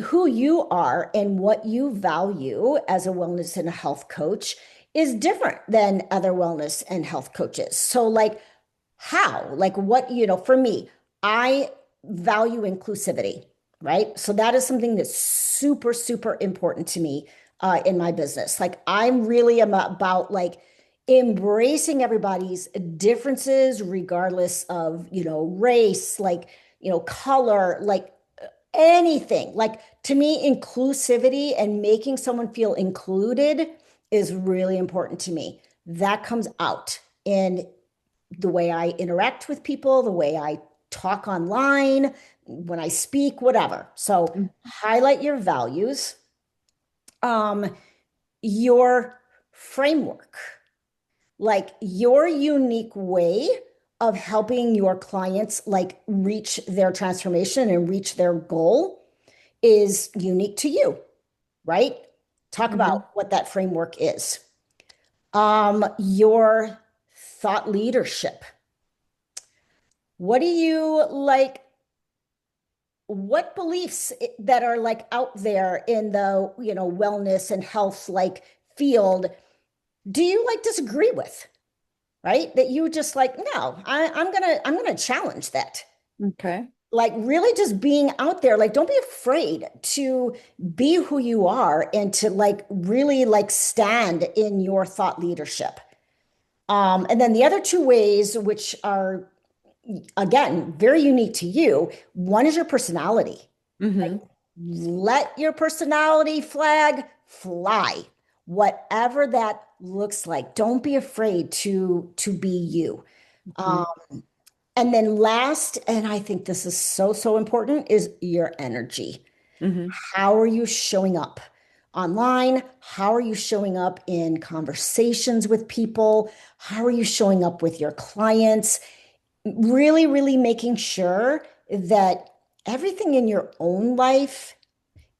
who you are and what you value as a wellness and health coach is different than other wellness and health coaches. So, like, how? Like, what, for me, I value inclusivity, right? So, that is something that's super, super important to me in my business. Like, I'm really about like embracing everybody's differences, regardless of, race, like, color, like, anything. Like to me, inclusivity and making someone feel included is really important to me. That comes out in the way I interact with people, the way I talk online, when I speak, whatever. So highlight your values, um, your framework, like your unique way of helping your clients like reach their transformation and reach their goal is unique to you, right? Talk about what that framework is. Your thought leadership. What do you like? What beliefs that are like out there in the, wellness and health like field do you like disagree with? Right? That you just like, no, I'm gonna challenge that. Okay. Like really just being out there, like don't be afraid to be who you are and to like really like stand in your thought leadership. And then the other two ways, which are again very unique to you, one is your personality. Let your personality flag fly, whatever that looks like. Don't be afraid to be you. And then last, and I think this is so, so important, is your energy. How are you showing up online? How are you showing up in conversations with people? How are you showing up with your clients? Really, really making sure that everything in your own life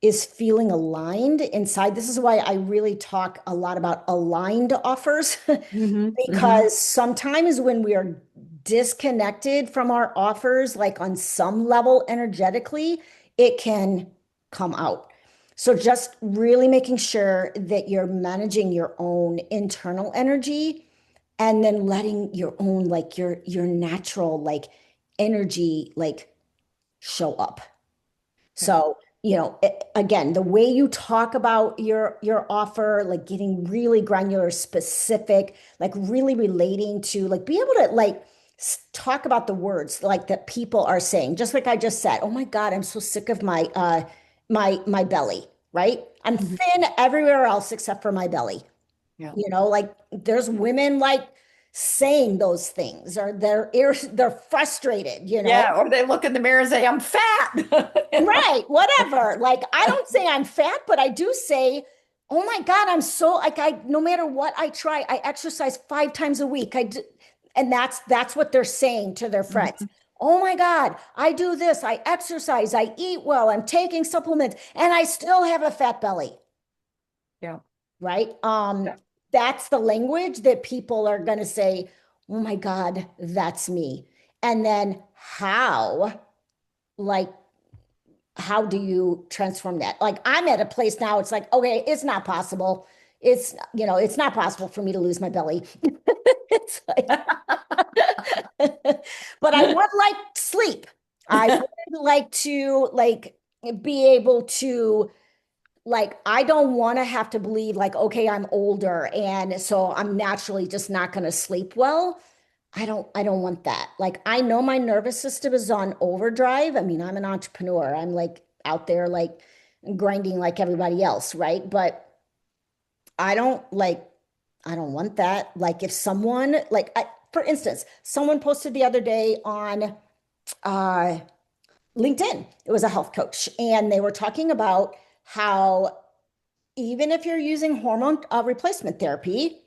is feeling aligned inside. This is why I really talk a lot about aligned offers because sometimes when we are disconnected from our offers, like on some level energetically, it can come out. So just really making sure that you're managing your own internal energy and then letting your own like your natural like energy like show up. So, again, the way you talk about your offer, like getting really granular, specific, like really relating to, like be able to like talk about the words like that people are saying. Just like I just said, oh my God, I'm so sick of my belly, right? I'm thin everywhere else except for my belly. Yeah. Like there's women like saying those things or they're frustrated, Yeah, or they look in the mirror and say, I'm fat. Right, whatever. Like I don't say I'm fat, but I do say, "Oh my God, I'm so like I no matter what I try, I exercise 5 times a week." And that's what they're saying to their friends. "Oh my God, I do this, I exercise, I eat well, I'm taking supplements, and I still have a fat belly." Yeah. Right? Yeah. That's the language that people are going to say, "Oh my God, that's me." And then like how do you transform that? Like I'm at a place now, it's like, okay, it's not possible. It's not possible for me to lose my belly. It's like, but I would like sleep. I would like to like be able to like I don't want to have to believe like, okay, I'm older and so I'm naturally just not going to sleep well. I don't want that. Like I know my nervous system is on overdrive. I mean, I'm an entrepreneur. I'm like out there like grinding like everybody else, right? But I don't want that. Like if someone like for instance, someone posted the other day on uh LinkedIn. It was a health coach and they were talking about how even if you're using hormone replacement therapy,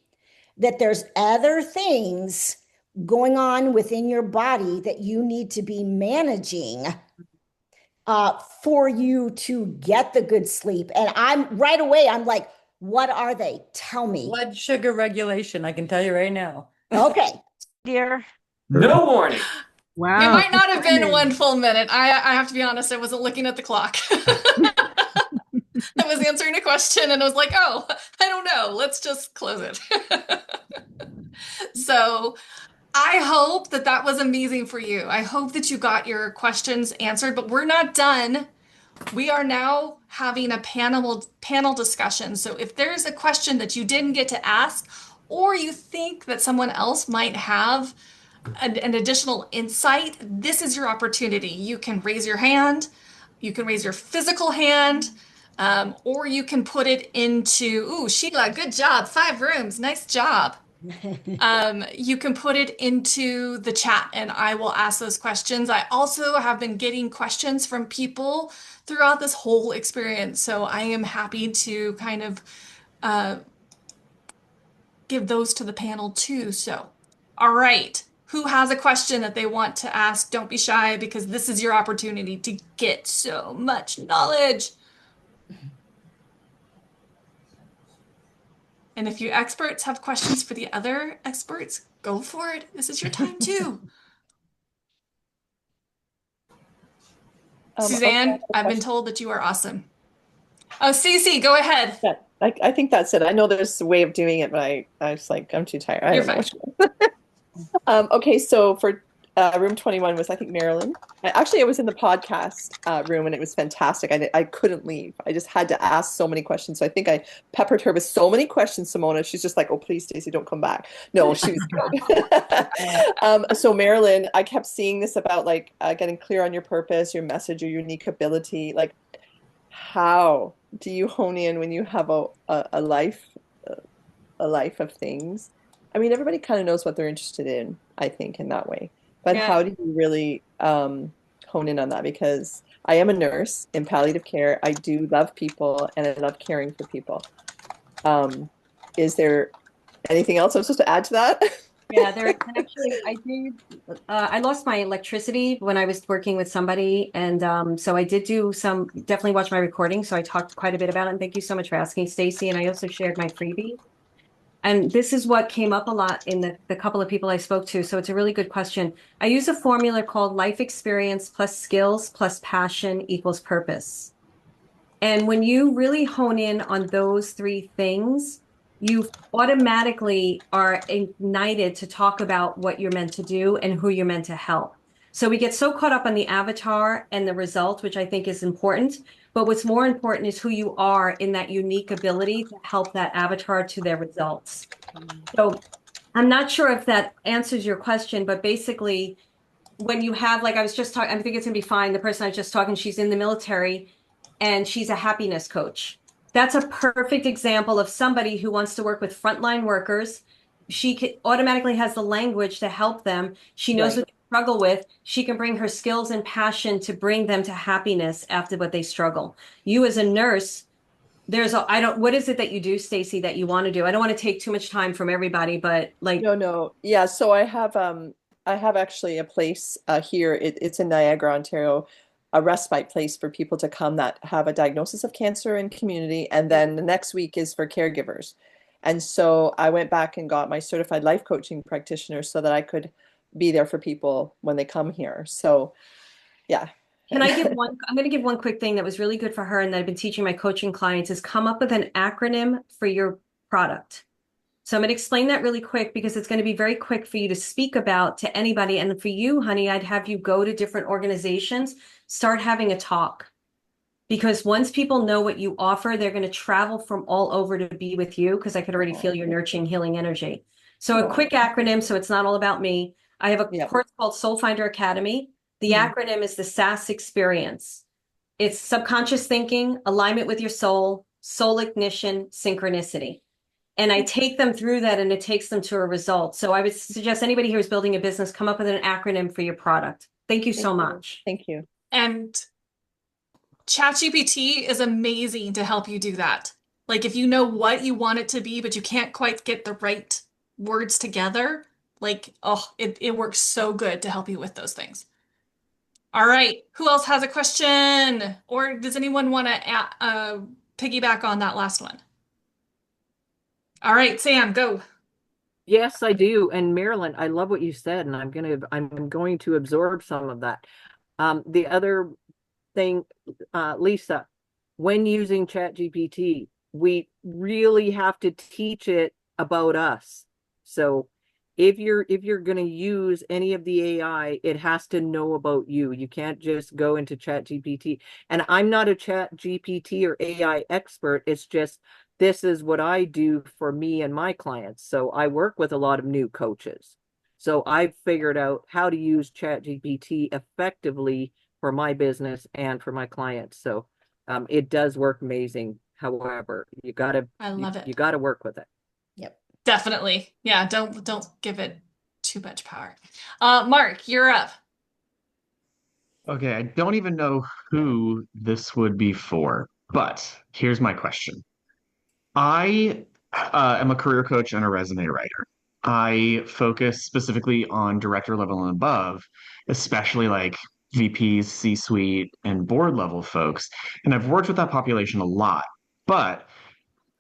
that there's other things going on within your body that you need to be managing for you to get the good sleep. And I'm right away, I'm like, what are they? Tell me. Blood sugar regulation, I can tell you right now. Okay. Dear. No warning. Wow. It might not have been one full minute. I have to be honest, I wasn't looking at the clock. I was answering a question and I was like, oh, I don't know. Let's just close it. So I hope that that was amazing for you. I hope that you got your questions answered, but we're not done. We are now having a panel discussion. So if there's a question that you didn't get to ask, or you think that someone else might have an additional insight, this is your opportunity. You can raise your hand, you can raise your physical hand, or you can put it into, ooh, Sheila, good job, 5 rooms, nice job. You can put it into the chat and I will ask those questions. I also have been getting questions from people throughout this whole experience. So I am happy to kind of give those to the panel too. So, all right. Who has a question that they want to ask? Don't be shy because this is your opportunity to get so much knowledge. And if you experts have questions for the other experts, go for it. This is your time too. Suzanne, Okay, I've been told that you are awesome. Oh, Cece, go ahead. yeah, I think that's it. I know there's a way of doing it, but I was like, I'm too tired. I You're don't know fine. which one. Okay, so for room 21 was, I think, Marilyn. Actually, I was in the podcast room and it was fantastic. I couldn't leave. I just had to ask so many questions. So I think I peppered her with so many questions, Simona. She's just like, oh, please, Stacey, don't come back. No, she was good. So Marilyn, I kept seeing this about like getting clear on your purpose, your message, your unique ability. Like, how do you hone in when you have a life of things? I mean, everybody kind of knows what they're interested in, I think, in that way. But Yeah. how do you really hone in on that? Because I am a nurse in palliative care. I do love people and I love caring for people. Is there anything else I'm supposed to add to that? Yeah, there actually I lost my electricity when I was working with somebody, and so I did do some, definitely watch my recording, so I talked quite a bit about it, and thank you so much for asking, Stacy, and I also shared my freebie. And this is what came up a lot in the couple of people I spoke to, so it's a really good question. I use a formula called life experience plus skills plus passion equals purpose. And when you really hone in on those 3 things, you automatically are ignited to talk about what you're meant to do and who you're meant to help. So we get so caught up on the avatar and the result, which I think is important. But what's more important is who you are in that unique ability to help that avatar to their results. So I'm not sure if that answers your question, but basically, when you have, like I was just talking, I think it's gonna be fine. The person I was just talking, she's in the military and she's a happiness coach. That's a perfect example of somebody who wants to work with frontline workers. She automatically has the language to help them. She knows what they struggle with. She can bring her skills and passion to bring them to happiness after what they struggle. You as a nurse, what is it that you do, Stacy, that you want to do? I don't want to take too much time from everybody, but like. No. Yeah, so I have actually a place here. It's in Niagara, Ontario, a respite place for people to come that have a diagnosis of cancer in community. And then the next week is for caregivers. And so I went back and got my certified life coaching practitioner so that I could be there for people when they come here. So yeah. Can I give one? I'm going to give one quick thing that was really good for her and that I've been teaching my coaching clients is come up with an acronym for your product. So I'm going to explain that really quick because it's going to be very quick for you to speak about to anybody. And for you, honey, I'd have you go to different organizations, start having a talk. because once people know what you offer, they're going to travel from all over to be with you, because I could already feel your nurturing, healing energy. So a quick acronym, so it's not all about me. I have a course called Soul Finder Academy. The acronym is the SAS experience. It's subconscious thinking, alignment with your soul, soul ignition, synchronicity. And I take them through that, and it takes them to a result. So I would suggest anybody who's building a business, come up with an acronym for your product. Thank you so much. Thank you. And ChatGPT is amazing to help you do that. Like if you know what you want it to be, but you can't quite get the right words together, like, oh, it works so good to help you with those things. All right. Who else has a question? Or does anyone want to piggyback on that last one? All right, Sam, go. Yes, I do. And Marilyn, I love what you said, and I'm going to absorb some of that. The other thing, Lisa, when using ChatGPT, we really have to teach it about us. So if you're going to use any of the AI, it has to know about you. You can't just go into ChatGPT. And I'm not a ChatGPT or AI expert. It's just, this is what I do for me and my clients. So I work with a lot of new coaches. So I've figured out how to use ChatGPT effectively for my business and for my clients. So it does work amazing. However, I love it. You got to work with it. Yep. Definitely. Yeah, don't give it too much power. Mark, you're up. Okay, I don't even know who this would be for, but here's my question. I am a career coach and a resume writer. I focus specifically on director level and above, especially like VPs, C-suite, and board level folks. And I've worked with that population a lot, but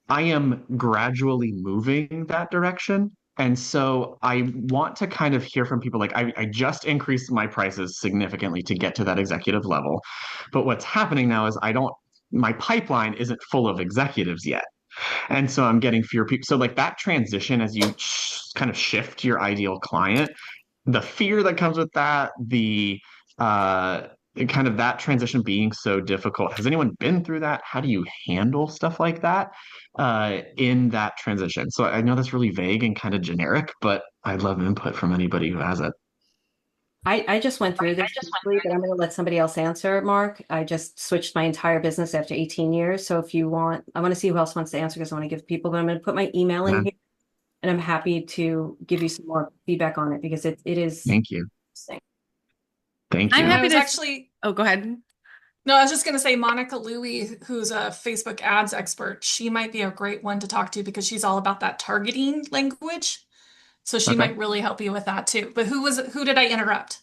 I am gradually moving that direction. And so I want to kind of hear from people like, I just increased my prices significantly to get to that executive level. But what's happening now is my pipeline isn't full of executives yet. And so I'm getting fewer people. So like that transition as you kind of shift your ideal client, the fear that comes with that, the uh kind of that transition being so difficult. Has anyone been through that? How do you handle stuff like that in that transition? So I know that's really vague and kind of generic, but I'd love input from anybody who has it. I just went through this briefly, but I'm going to let somebody else answer, Mark. I just switched my entire business after 18 years. So if you want, I want to see who else wants to answer, because I want to give people, but I'm going to put my email in here, and I'm happy to give you some more feedback on it, because it is. Thank you. Thank you. I'm happy to actually. Oh, go ahead. No, I was just going to say Monica Louie, who's a Facebook ads expert, she might be a great one to talk to, because she's all about that targeting language. So she might really help you with that too. But who did I interrupt?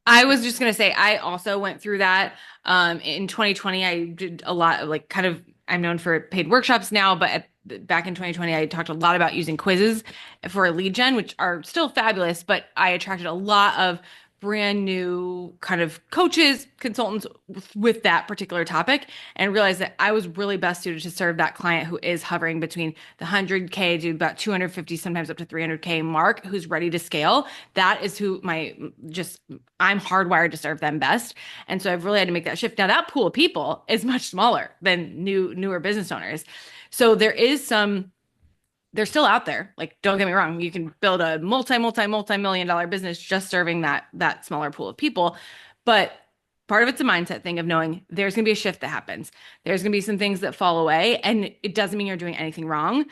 I was just going to say, I also went through that. In 2020, I did a lot of I'm known for paid workshops now, but back in 2020, I talked a lot about using quizzes for lead gen, which are still fabulous, but I attracted a lot of brand new kind of coaches, consultants with that particular topic, and realized that I was really best suited to serve that client who is hovering between the 100K to about 250, sometimes up to 300K mark, who's ready to scale. That is who I'm hardwired to serve them best. And so I've really had to make that shift. Now that pool of people is much smaller than newer business owners. So they're still out there. Like, don't get me wrong. You can build a multi-million dollar business just serving that smaller pool of people. But part of it's a mindset thing of knowing there's going to be a shift that happens. There's going to be some things that fall away, and it doesn't mean you're doing anything wrong.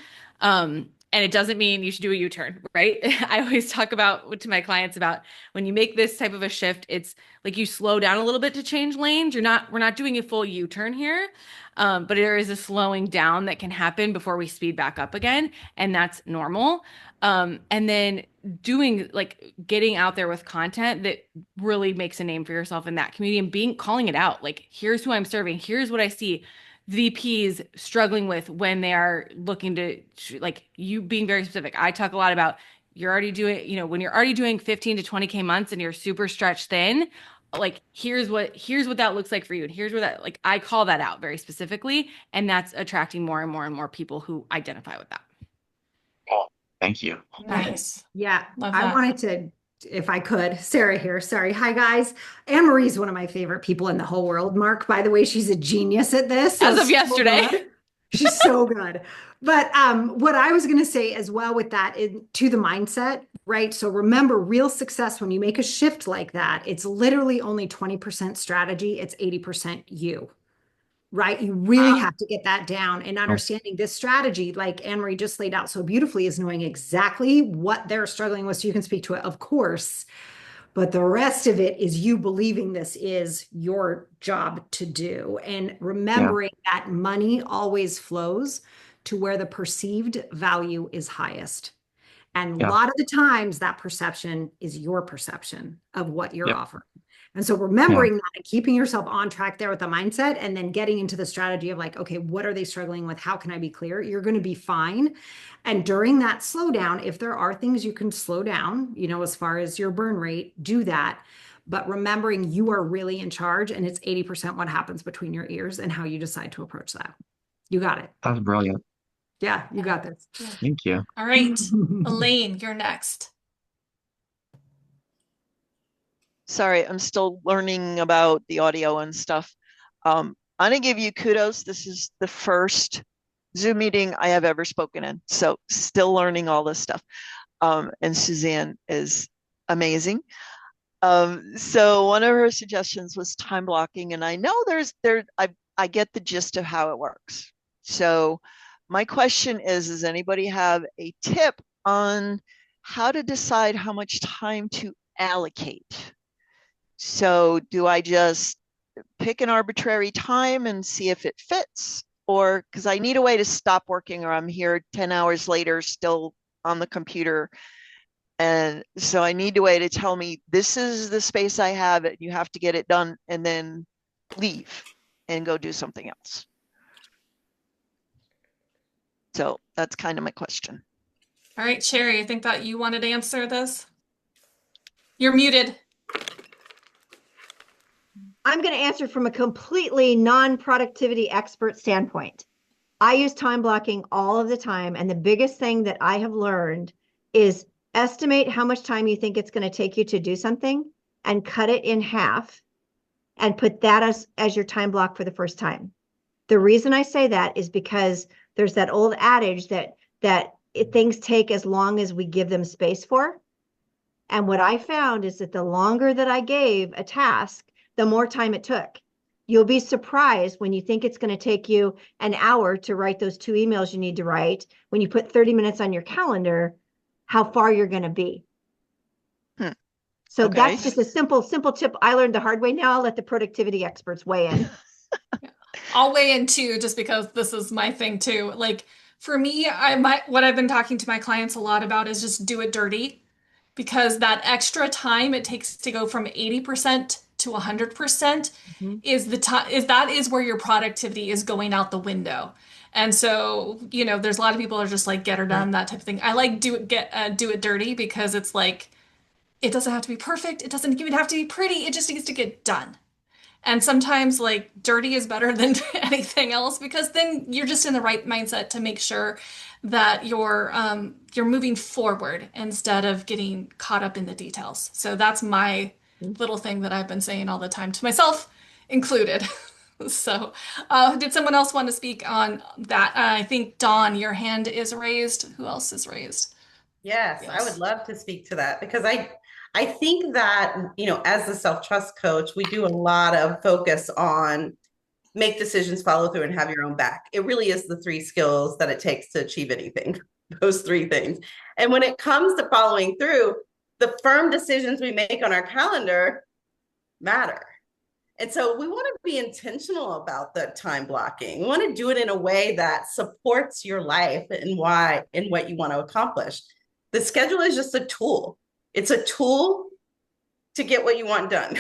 And it doesn't mean you should do a U-turn, right? I always talk to my clients about when you make this type of a shift, it's like you slow down a little bit to change lanes. We're not doing a full U-turn here. But there is a slowing down that can happen before we speed back up again. And that's normal. And then getting out there with content that really makes a name for yourself in that community, and calling it out. Like, here's who I'm serving. Here's what I see VPs struggling with when they are looking to, like, you being very specific. I talk a lot about you're already doing, when you're already doing 15 to 20K months and you're super stretched thin, like, here's what that looks like for you. And here's where that, like, I call that out very specifically. And that's attracting more and more and more people who identify with that. Oh, thank you. Nice. Yeah. Love I that. wanted to if I could, Sarah here. Sorry. Hi, guys. Anne Marie's one of my favorite people in the whole world. Mark, by the way, she's a genius at this. As of So yesterday. good. She's so good. But what I was going to say as well with that is to the mindset, right? So remember, real success, when you make a shift like that, it's literally only 20% strategy, it's 80% you. Right? You really have to get that down, and understanding this strategy, like Anne Marie just laid out so beautifully, is knowing exactly what they're struggling with so you can speak to it, of course. But the rest of it is you believing this is your job to do, and remembering that money always flows to where the perceived value is highest. And a lot of the times that perception is your perception of what you're offering. And so remembering that and keeping yourself on track there with the mindset, and then getting into the strategy of like, okay, what are they struggling with? How can I be clear? You're going to be fine. And during that slowdown, if there are things you can slow down, as far as your burn rate, do that. But remembering you are really in charge, and it's 80% what happens between your ears and how you decide to approach that. You got it. That's brilliant. Yeah, you got this. Thank you. All right, Elaine, you're next. Sorry, I'm still learning about the audio and stuff. I'm gonna give you kudos. This is the first Zoom meeting I have ever spoken in, so still learning all this stuff. And Suzanne is amazing. So one of her suggestions was time blocking, and I know I get the gist of how it works. So my question is, does anybody have a tip on how to decide how much time to allocate? So do I just pick an arbitrary time and see if it fits? Or because I need a way to stop working, or I'm here 10 hours later still on the computer. And so I need a way to tell me, this is the space I have, and you have to get it done, and then leave and go do something else. So that's kind of my question. All right, Sherry, I think that you wanted to answer this. You're muted. I'm going to answer from a completely non-productivity expert standpoint. I use time blocking all of the time. And the biggest thing that I have learned is estimate how much time you think it's going to take you to do something, and cut it in half and put that as your time block for the first time. The reason I say that is because there's that old adage that things take as long as we give them space for. And what I found is that the longer that I gave a task, the more time it took. You'll be surprised when you think it's going to take you an hour to write those 2 emails you need to write. When you put 30 minutes on your calendar, how far you're going to be. So that's just a simple tip I learned the hard way. Now I'll let the productivity experts weigh in. I'll weigh in too, just because this is my thing too. Like for me, what I've been talking to my clients a lot about is just do it dirty, because that extra time it takes to go from 80% to 100% is where your productivity is going out the window. And so, there's a lot of people are just like, get her done, that type of thing. I like do it dirty, because it's like, it doesn't have to be perfect. It doesn't even have to be pretty. It just needs to get done. And sometimes like dirty is better than anything else, because then you're just in the right mindset to make sure that you're moving forward instead of getting caught up in the details. So that's my little thing that I've been saying all the time to myself included. So did someone else want to speak on that? I think Dawn, your hand is raised. Who else is raised? Yes, I would love to speak to that, because I think that, as the self-trust coach, we do a lot of focus on make decisions, follow through, and have your own back. It really is the 3 skills that it takes to achieve anything, those 3 things. And when it comes to following through, the firm decisions we make on our calendar matter. And so we want to be intentional about the time blocking. We want to do it in a way that supports your life and what you want to accomplish. The schedule is just a tool. It's a tool to get what you want done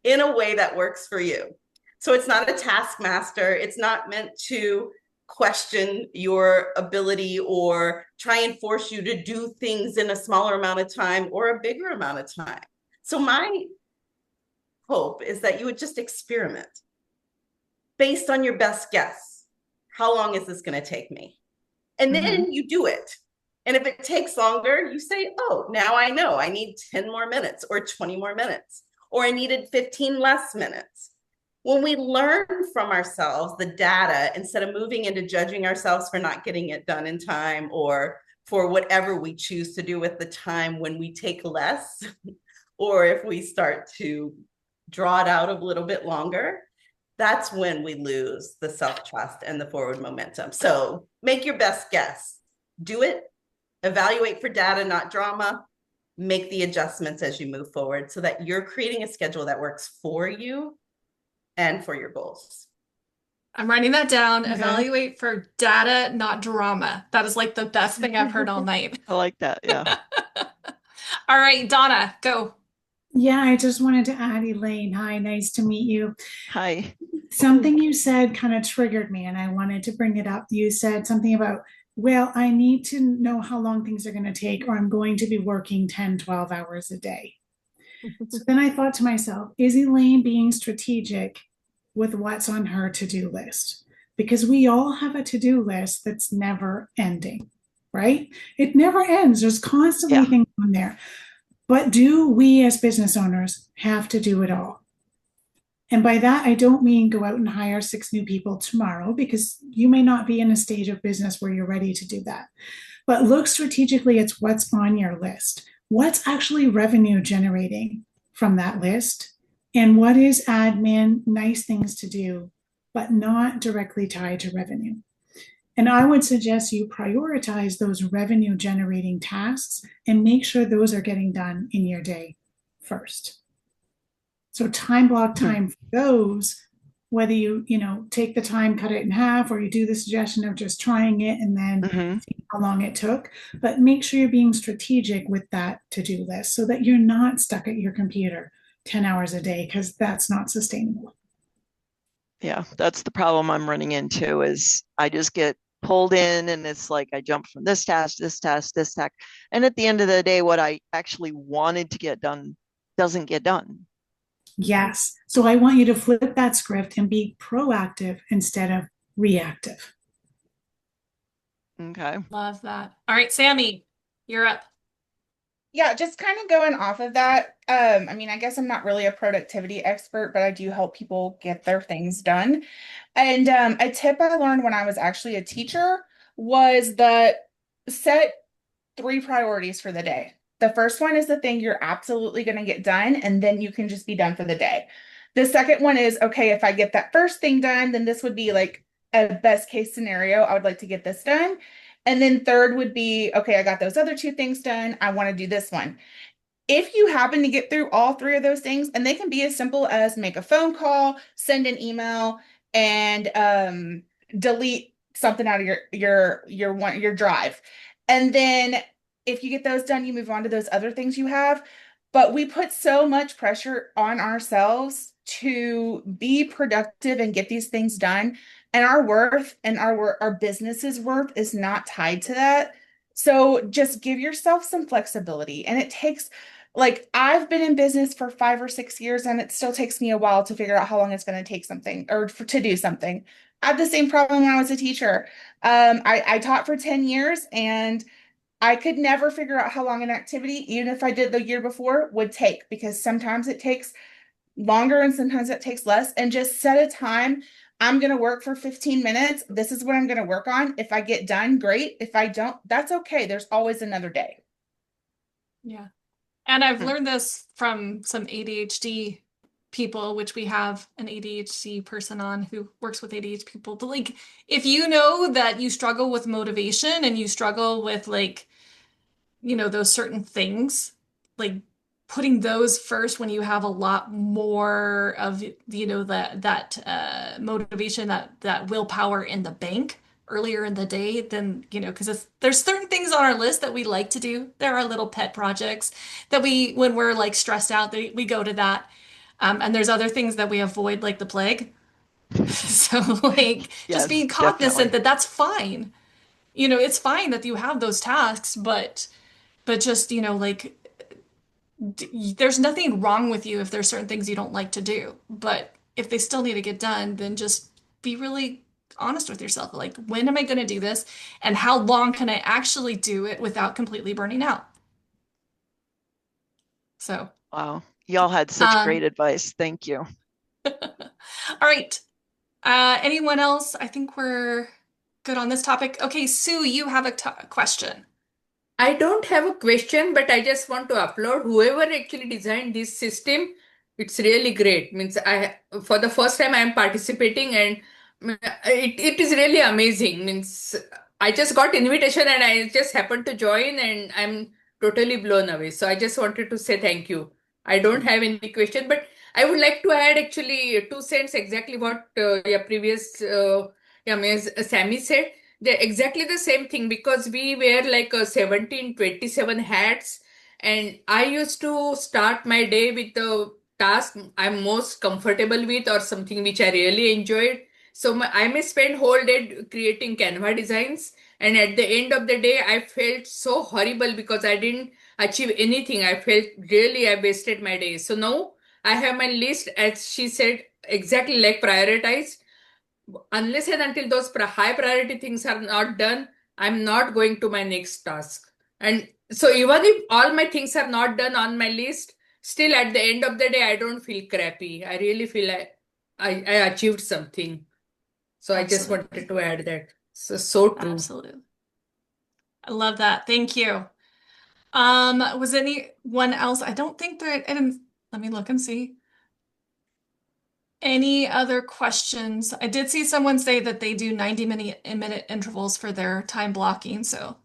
in a way that works for you. So it's not a taskmaster. It's not meant to question your ability or try and force you to do things in a smaller amount of time or a bigger amount of time. So my hope is that you would just experiment based on your best guess. How long is this going to take me? And then you do it. And if it takes longer, you say, oh, now I know I need 10 more minutes or 20 more minutes, or I needed 15 less minutes. When we learn from ourselves the data, instead of moving into judging ourselves for not getting it done in time or for whatever we choose to do with the time when we take less, or if we start to draw it out a little bit longer, that's when we lose the self-trust and the forward momentum. So make your best guess. Do it. Evaluate for data, not drama. Make the adjustments as you move forward so that you're creating a schedule that works for you and for your goals. I'm writing that down. Evaluate for data, not drama. That is like the best thing I've heard all night. I like that. Yeah. All right, Donna, go. Yeah, I just wanted to add, Elaine. Hi, nice to meet you. Hi. Something you said kind of triggered me, and I wanted to bring it up. You said something about, well, I need to know how long things are going to take, or I'm going to be working 10, 12 hours a day. So then I thought to myself, is Elaine being strategic with what's on her to-do list? Because we all have a to-do list that's never ending, right? It never ends. There's constantly things on there. But do we as business owners have to do it all? And by that, I don't mean go out and hire 6 new people tomorrow, because you may not be in a stage of business where you're ready to do that. But look strategically at what's on your list. What's actually revenue generating from that list? And what is admin, nice things to do, but not directly tied to revenue? And I would suggest you prioritize those revenue generating tasks and make sure those are getting done in your day first. So time block time for those, whether you take the time, cut it in half, or you do the suggestion of just trying it and then see how long it took. But make sure you're being strategic with that to-do list so that you're not stuck at your computer 10 hours a day, because that's not sustainable. Yeah, that's the problem I'm running into is I just get pulled in and it's like I jump from this task, this task, this task. And at the end of the day, what I actually wanted to get done doesn't get done. Yes. So I want you to flip that script and be proactive instead of reactive. Okay. Love that. All right, Sammy, you're up. Yeah, just kind of going off of that. I mean, I guess I'm not really a productivity expert, but I do help people get their things done. And a tip I learned when I was actually a teacher was that set 3 priorities for the day. The first one is the thing you're absolutely going to get done, and then you can just be done for the day. The second one is, okay, if I get that first thing done, then this would be like a best case scenario. I would like to get this done. And then third would be, okay, I got those other 2 things done. I want to do this one. If you happen to get through all 3 of those things, and they can be as simple as make a phone call, send an email, and delete something out of your drive. And then if you get those done, you move on to those other things you have. But we put so much pressure on ourselves to be productive and get these things done. And our worth and our business's worth is not tied to that. So just give yourself some flexibility. And it takes, like, I've been in business for 5 or 6 years, and it still takes me a while to figure out how long it's going to take something or to do something. I had the same problem when I was a teacher. I taught for 10 years, and I could never figure out how long an activity, even if I did the year before, would take, because sometimes it takes longer and sometimes it takes less. And just set a time. I'm going to work for 15 minutes. This is what I'm going to work on. If I get done, great. If I don't, that's okay. There's always another day. Yeah. And I've learned this from some ADHD people, which we have an ADHD person on who works with ADHD people. But like, if you know that you struggle with motivation and you struggle with like, those certain things, like putting those first when you have a lot more of, that motivation, that willpower in the bank earlier in the day, then, because there's certain things on our list that we like to do. There are little pet projects that when we're like stressed out, we go to that. And there's other things that we avoid like the plague. So like just being cognizant that that's fine. It's fine that you have those tasks, but just, like there's nothing wrong with you if there's certain things you don't like to do. But if they still need to get done, then just be really honest with yourself. Like, when am I going to do this? And how long can I actually do it without completely burning out? So, Wow. Y'all had such great advice. Thank you. all right. Anyone else? I think we're good on this topic. Okay, Sue, you have a question. I don't have a question, but I just want to upload whoever actually designed this system. It's really great. Means I for the first time I am participating, and it is really amazing. Means I just got invitation and I just happened to join, and I'm totally blown away. So I just wanted to say thank you. I don't have any question, but I would like to add actually 2 cents exactly what previous Ms. Sammy said. They're exactly the same thing because we wear like 17, 27 hats. And I used to start my day with the task I'm most comfortable with or something which I really enjoyed. So I may spend whole day creating Canva designs. And at the end of the day, I felt so horrible because I didn't achieve anything. I felt really I wasted my day. So now I have my list, as she said, exactly like prioritized. Unless and until those high priority things are not done, I'm not going to my next task. And so even if all my things are not done on my list, still at the end of the day, I don't feel crappy. I really feel I achieved something. So I just wanted to add that. So true. Absolutely. I love that. Thank you. Was anyone else? I don't think that, and let me look and see. Any other questions? I did see someone say that they do 90-minute intervals for their time blocking. So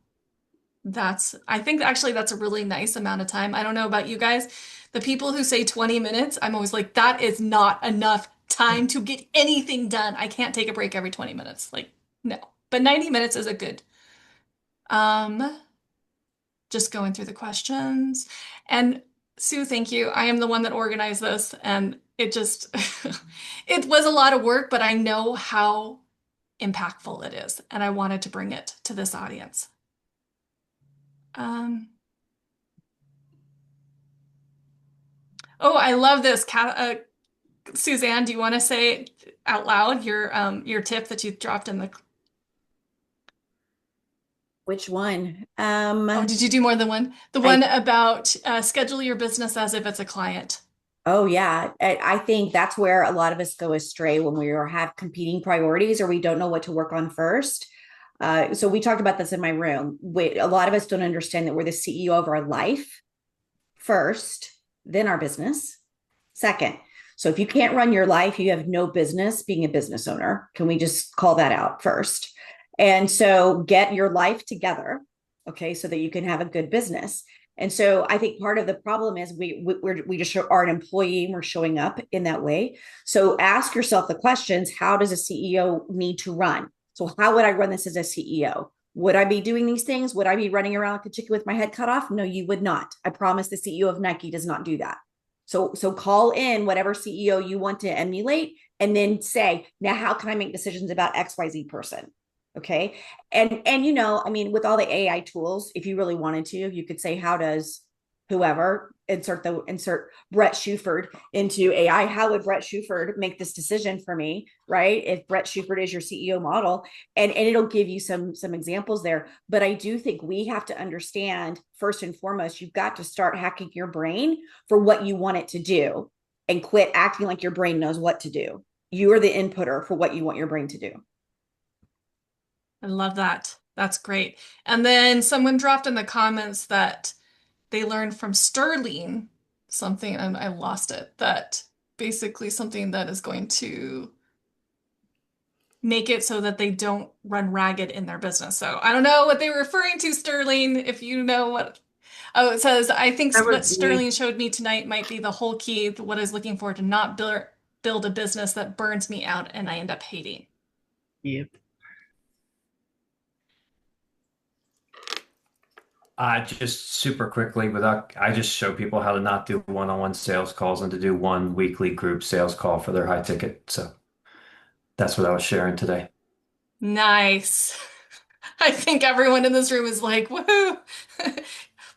I think actually that's a really nice amount of time. I don't know about you guys. The people who say 20 minutes, I'm always like, that is not enough time to get anything done. I can't take a break every 20 minutes. Like, no. But 90 minutes is a good. Just going through the questions. And Sue, thank you. I am the one that organized this, and it just it was a lot of work, but I know how impactful it is, and I wanted to bring it to this audience. Oh, I love this. Suzanne, do you want to say out loud your tip that you dropped in the? Which one? Oh, did you do more than one? The one about schedule your business as if it's a client. Oh, yeah. I think that's where a lot of us go astray when we have competing priorities or we don't know what to work on first. So we talked about this in my room. A lot of us don't understand that we're the CEO of our life first, then our business second. So if you can't run your life, you have no business being a business owner. Can we just call that out first? And so get your life together, okay, so that you can have a good business. And so I think part of the problem is we just are an employee and we're showing up in that way. So ask yourself the questions: how does a CEO need to run? So how would I run this as a CEO? Would I be doing these things? Would I be running around like a chicken with my head cut off? No, you would not. I promise the CEO of Nike does not do that. So call in whatever CEO you want to emulate and then say, now how can I make decisions about XYZ person? Okay. And I mean, with all the AI tools, if you really wanted to, you could say, how does whoever insert Brett Shuford into AI? How would Brett Shuford make this decision for me? Right. If Brett Shuford is your CEO model, and it'll give you some examples there. But I do think we have to understand, first and foremost, you've got to start hacking your brain for what you want it to do and quit acting like your brain knows what to do. You are the inputter for what you want your brain to do. I love that. That's great. And then someone dropped in the comments that they learned from Sterling something, and I lost it, that basically something that is going to make it so that they don't run ragged in their business. So I don't know what they were referring to, Sterling, if you know what. Oh, it says, I think what Sterling showed me tonight might be the whole key to what I was looking for, to not build a business that burns me out and I end up hating. Yep. Just super quickly, I just show people how to not do one-on-one sales calls and to do one weekly group sales call for their high ticket. So that's what I was sharing today. Nice. I think everyone in this room is like, woohoo.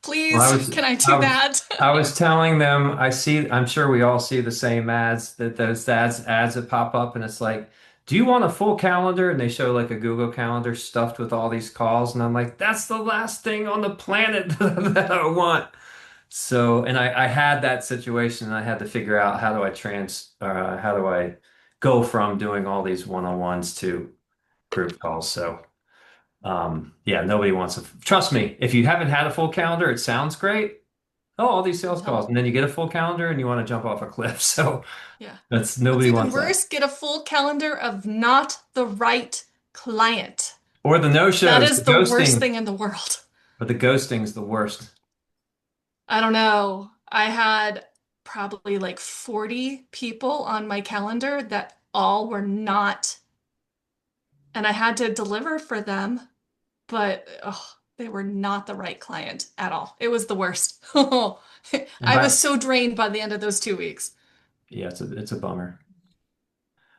Please, can I do that? I was telling them, I'm sure we all see the same ads, that those ads that pop up, and it's like, do you want a full calendar? And they show like a Google Calendar stuffed with all these calls. And I'm like, that's the last thing on the planet that I want. So, and I had that situation and I had to figure out how do I go from doing all these one-on-ones to group calls. So, yeah, nobody wants to, trust me, if you haven't had a full calendar, it sounds great. Oh, all these sales calls. And then you get a full calendar and you want to jump off a cliff. So Yeah. that's What's nobody even wants that. worse, get a full calendar of not the right client. Or the no-shows, That is the the worst ghosting. thing in the world. But the ghosting's the worst. I don't know. I had probably like 40 people on my calendar that all were not, and I had to deliver for them, but they were not the right client at all. It was the worst. I was so drained by the end of those 2 weeks. Yeah, it's a bummer.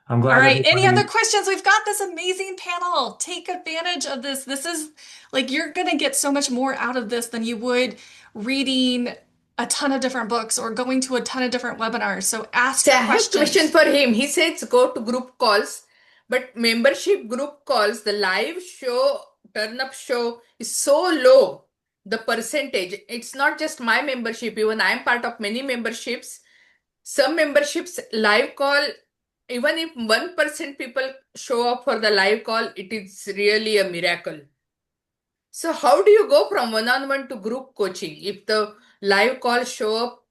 I'm All glad right. Any other everybody. questions? We've got this amazing panel. Take advantage of this. This is like you're going to get so much more out of this than you would reading a ton of different books or going to a ton of different webinars. So ask So I your have a question questions. for him. He says go to group calls, but membership group calls, the live show, turn up show is so low. The percentage, it's not just my membership, even I'm part of many memberships. Some memberships live call, even if 1% people show up for the live call, it is really a miracle. So how do you go from one-on-one to group coaching if the live call show up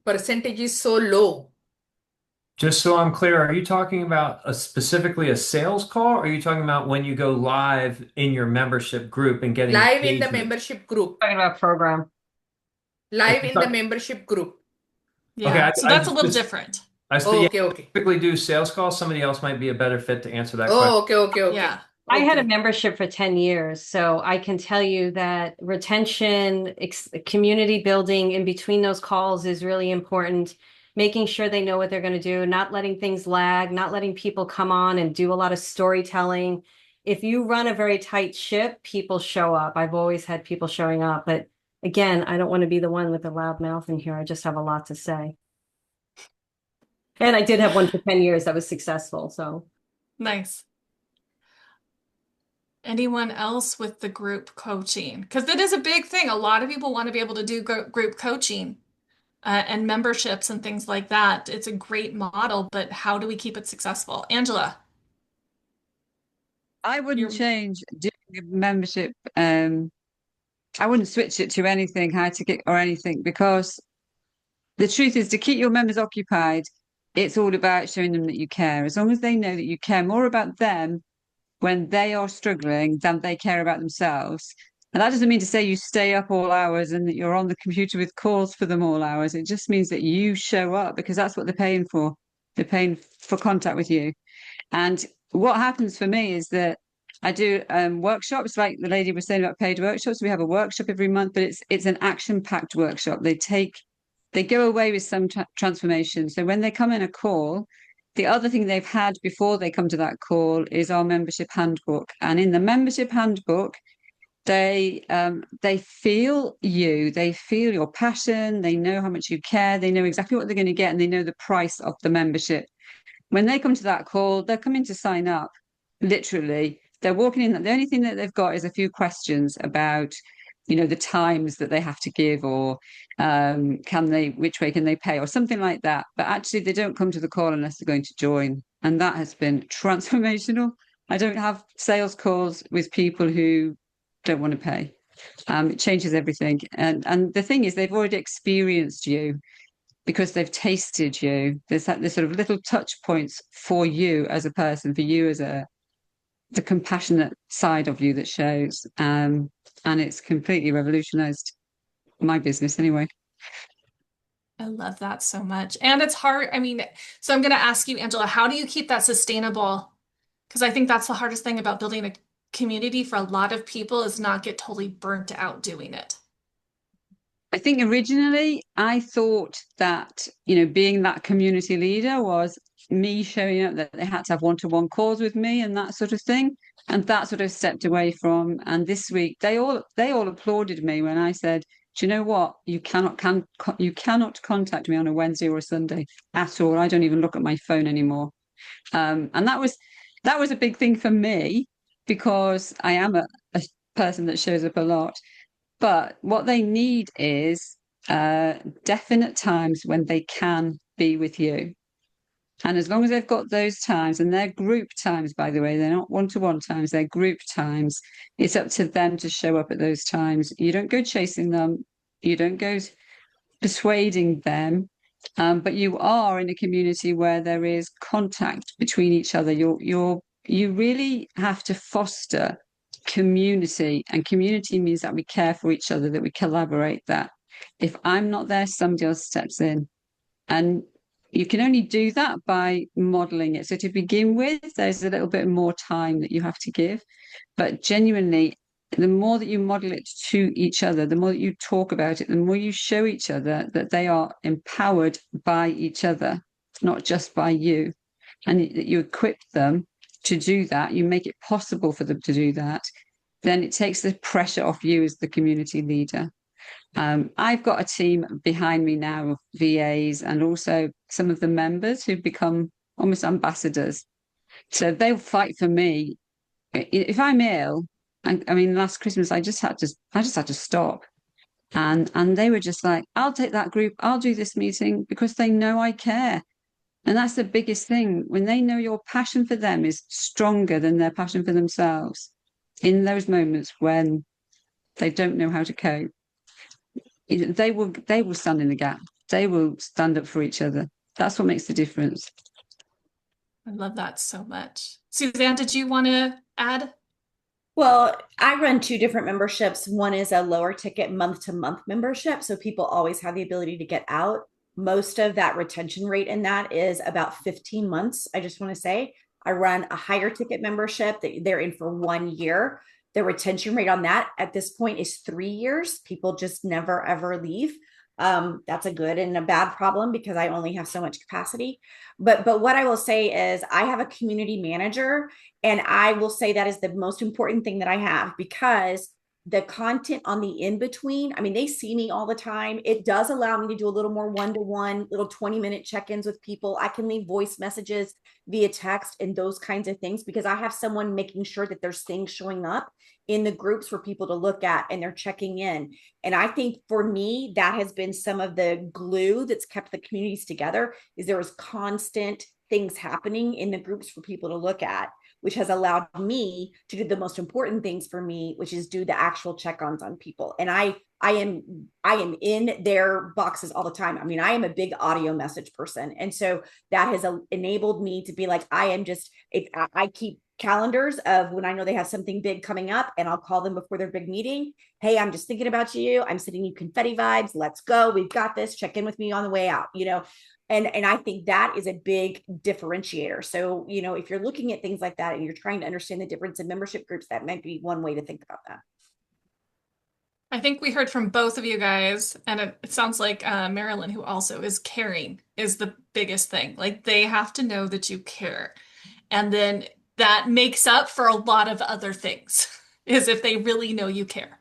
percentage is so low? Just so I'm clear, are you talking about specifically a sales call, or are you talking about when you go live in your membership group and getting Live in the engagement? membership group. Talking about program. Live in the membership group. Yeah. Okay, So that's a little different. Okay. Typically do sales calls. Somebody else might be a better fit to answer that Oh, question. okay. Yeah. I had a membership for 10 years, so I can tell you that retention, community building in between those calls is really important. Making sure they know what they're going to do, not letting things lag, not letting people come on and do a lot of storytelling. If you run a very tight ship, people show up. I've always had people showing up, but again, I don't want to be the one with the loud mouth in here. I just have a lot to say. And I did have one for 10 years that was successful, so. Nice. Anyone else with the group coaching? Because that is a big thing. A lot of people want to be able to do group coaching and memberships and things like that. It's a great model, but how do we keep it successful? Angela. I wouldn't change doing a membership. I wouldn't switch it to anything, high ticket or anything, because the truth is to keep your members occupied, it's all about showing them that you care. As long as they know that you care more about them when they are struggling than they care about themselves. And that doesn't mean to say you stay up all hours and that you're on the computer with calls for them all hours. It just means that you show up because that's what they're paying for. They're paying for contact with you. And what happens for me is that I do workshops, like the lady was saying about paid workshops. We have a workshop every month, but it's an action-packed workshop. They go away with some transformation. So when they come in a call, the other thing they've had before they come to that call is our membership handbook. And in the membership handbook, they feel you, they feel your passion, they know how much you care, they know exactly what they're going to get, and they know the price of the membership. When they come to that call, they're coming to sign up, literally. They're walking in, the only thing that they've got is a few questions about, the times that they have to give, or which way can they pay, or something like that. But actually, they don't come to the call unless they're going to join. And that has been transformational. I don't have sales calls with people who don't want to pay. It changes everything. And the thing is, they've already experienced you because they've tasted you. There's sort of little touch points for you as a person, for you as the compassionate side of you that shows. And it's completely revolutionized my business anyway. I love that so much. And it's hard. I mean, so I'm going to ask you, Angela, how do you keep that sustainable? Because I think that's the hardest thing about building a community for a lot of people is not get totally burnt out doing it. I think originally I thought that, being that community leader was me showing up, that they had to have one-to-one calls with me and that sort of thing. And that's what I stepped away from. And this week they all applauded me when I said, do you know what? You cannot contact me on a Wednesday or a Sunday at all. I don't even look at my phone anymore. And that was that was a big thing for me because I am a person that shows up a lot. But what they need is definite times when they can be with you. And as long as they've got those times, and they're group times, by the way, they're not one-to-one times, they're group times, it's up to them to show up at those times. You don't go chasing them, you don't go persuading them, but you are in a community where there is contact between each other. You really have to foster community, and community means that we care for each other, that we collaborate, that if I'm not there, somebody else steps in. And you can only do that by modeling it. So to begin with, there's a little bit more time that you have to give. But genuinely, the more that you model it to each other, the more that you talk about it, the more you show each other that they are empowered by each other, not just by you. And that you equip them to do that, you make it possible for them to do that, then it takes the pressure off you as the community leader. I've got a team behind me now of VAs and also some of the members who've become almost ambassadors. So they'll fight for me. If I'm ill, I mean, last Christmas I just had to stop. And they were just like, I'll take that group, I'll do this meeting, because they know I care. And that's the biggest thing. When they know your passion for them is stronger than their passion for themselves, in those moments when they don't know how to cope, they will stand in the gap. They will stand up for each other. That's what makes the difference. I love that so much. Suzanne, did you want to add? Well, I run two different memberships. One is a lower ticket month-to-month membership, so people always have the ability to get out. Most of that retention rate in that is about 15 months. I just want to say I run a higher ticket membership that they're in for 1 year. The retention rate on that at this point is 3 years. People just never ever leave. That's a good and a bad problem because I only have so much capacity. But what I will say is I have a community manager, and I will say that is the most important thing that I have, because the content on the in-between, I mean, they see me all the time. It does allow me to do a little more one-to-one, little 20-minute check-ins with people. I can leave voice messages via text and those kinds of things, because I have someone making sure that there's things showing up in the groups for people to look at, and they're checking in. And I think for me, that has been some of the glue that's kept the communities together, is there was constant things happening in the groups for people to look at, which has allowed me to do the most important things for me, which is do the actual check-ons on people. And I am in their boxes all the time. I mean, I am a big audio message person. And so that has enabled me to be like, I keep calendars of when I know they have something big coming up, and I'll call them before their big meeting. Hey, I'm just thinking about you. I'm sending you confetti vibes. Let's go. We've got this. Check in with me on the way out, And I think that is a big differentiator. So, if you're looking at things like that and you're trying to understand the difference in membership groups, that might be one way to think about that. I think we heard from both of you guys, and it sounds like Marilyn, who also is caring, is the biggest thing. Like, they have to know that you care. And then that makes up for a lot of other things, is if they really know you care.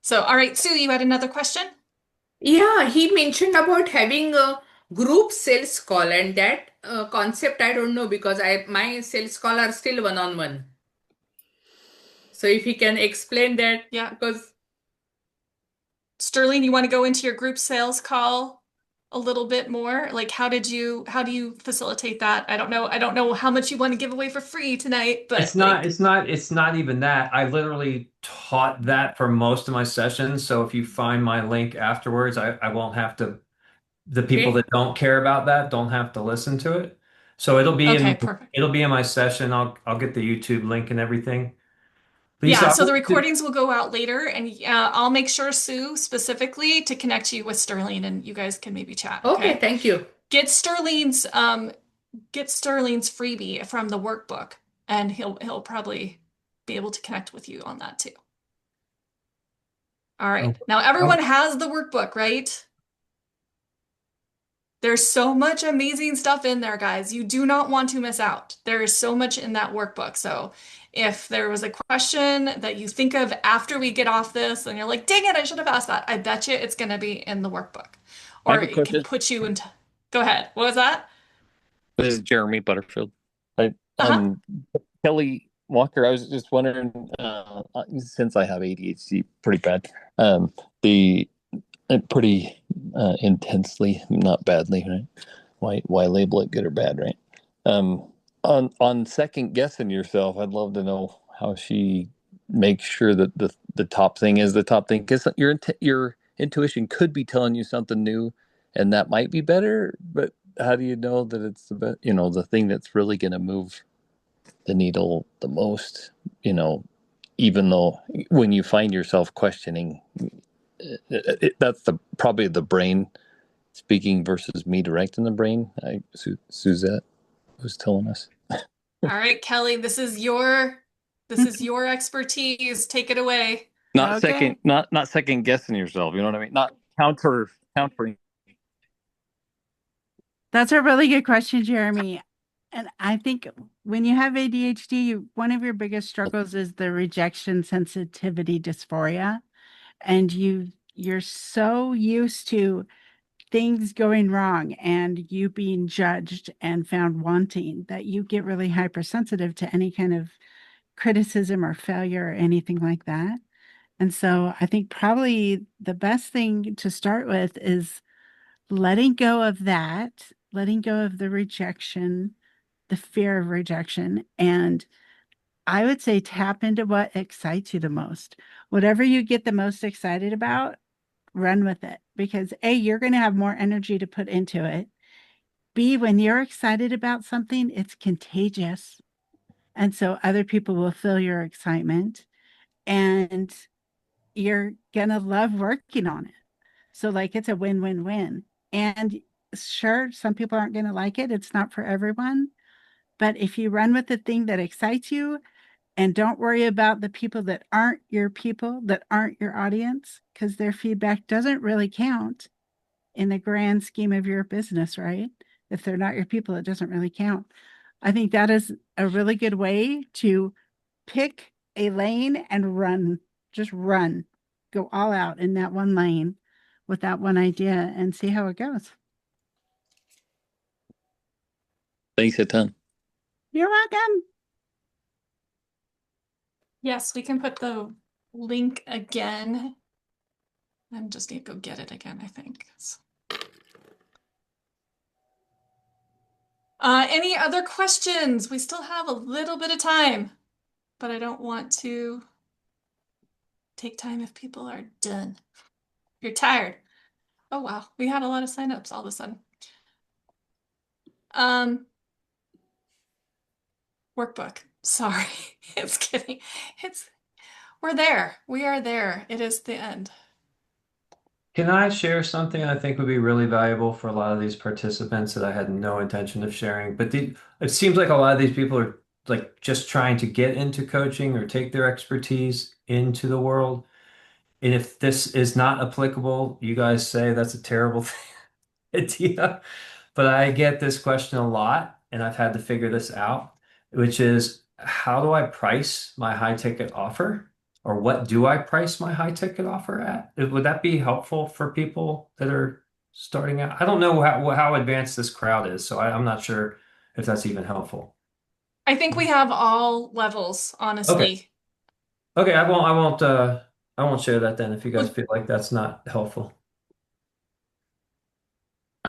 So, all right, Sue, you had another question? Yeah, he mentioned about having a group sales call, and that concept I don't know, because my sales call are still one-on-one. So if you can explain that, yeah, because Sterling, you want to go into your group sales call a little bit more? Like, how do you facilitate that? I don't know how much you want to give away for free tonight, but it's not even that. I literally taught that for most of my sessions. So if you find my link afterwards, I won't have to, the people that don't care about that don't have to listen to it. So it'll be in my session. I'll get the YouTube link and everything. Lisa, yeah, so the recordings will go out later, and I'll make sure, Sue, specifically to connect you with Sterling, and you guys can maybe chat. Okay, thank you. Get Sterling's freebie from the workbook, and he'll probably be able to connect with you on that too. All right. Now everyone has the workbook, right? There's so much amazing stuff in there, guys. You do not want to miss out. There is so much in that workbook. So if there was a question that you think of after we get off this and you're like, dang it, I should have asked that, I bet you it's going to be in the workbook. Or it can put you into... Go ahead. What was that? This is Jeremy Butterfield. Kelly Walker, I was just wondering, since I have ADHD pretty bad, the pretty intensely, not badly, right? Why label it good or bad, right? Um, on second guessing yourself, I'd love to know how she makes sure that the top thing is the top thing, because your intuition could be telling you something new, and that might be better, but how do you know that it's the thing that's really going to move the needle the most, even though when you find yourself questioning, that's probably the brain speaking versus me directing the brain. Suzette was telling us. All right, Kelly, this is your expertise. Take it away. Not second guessing yourself. You know what I mean? Not countering. That's a really good question, Jeremy. And I think when you have ADHD, one of your biggest struggles is the rejection sensitivity dysphoria. And you're so used to things going wrong and you being judged and found wanting that you get really hypersensitive to any kind of criticism or failure or anything like that. And so I think probably the best thing to start with is letting go of that, letting go of the rejection, the fear of rejection. And I would say tap into what excites you the most. Whatever you get the most excited about, run with it, because A, you're going to have more energy to put into it. B, when you're excited about something, it's contagious. And so other people will feel your excitement and you're going to love working on it. So, like, it's a win win win. And sure, some people aren't going to like it. It's not for everyone. But if you run with the thing that excites you and don't worry about the people, that aren't your audience, because their feedback doesn't really count in the grand scheme of your business, right? If they're not your people, it doesn't really count. I think that is a really good way to pick a lane and run. Just run. Go all out in that one lane with that one idea and see how it goes. Thanks a ton. You're welcome. Yes, we can put the link again. I just need to go get it again, I think. Any other questions? We still have a little bit of time, but I don't want to take time if people are done. If you're tired. Oh, wow. We had a lot of signups all of a sudden. Workbook. Sorry. It's kidding. We're there. We are there. It is the end. Can I share something I think would be really valuable for a lot of these participants that I had no intention of sharing? But it seems like a lot of these people are like just trying to get into coaching or take their expertise into the world. And if this is not applicable, you guys say that's a terrible idea. But I get this question a lot, and I've had to figure this out, which is how do I price my high ticket offer? Or what do I price my high ticket offer at? Would that be helpful for people that are starting out? I don't know how advanced this crowd is, so I'm not sure if that's even helpful. I think we have all levels, honestly. Okay, I won't share that then if you guys feel like that's not helpful.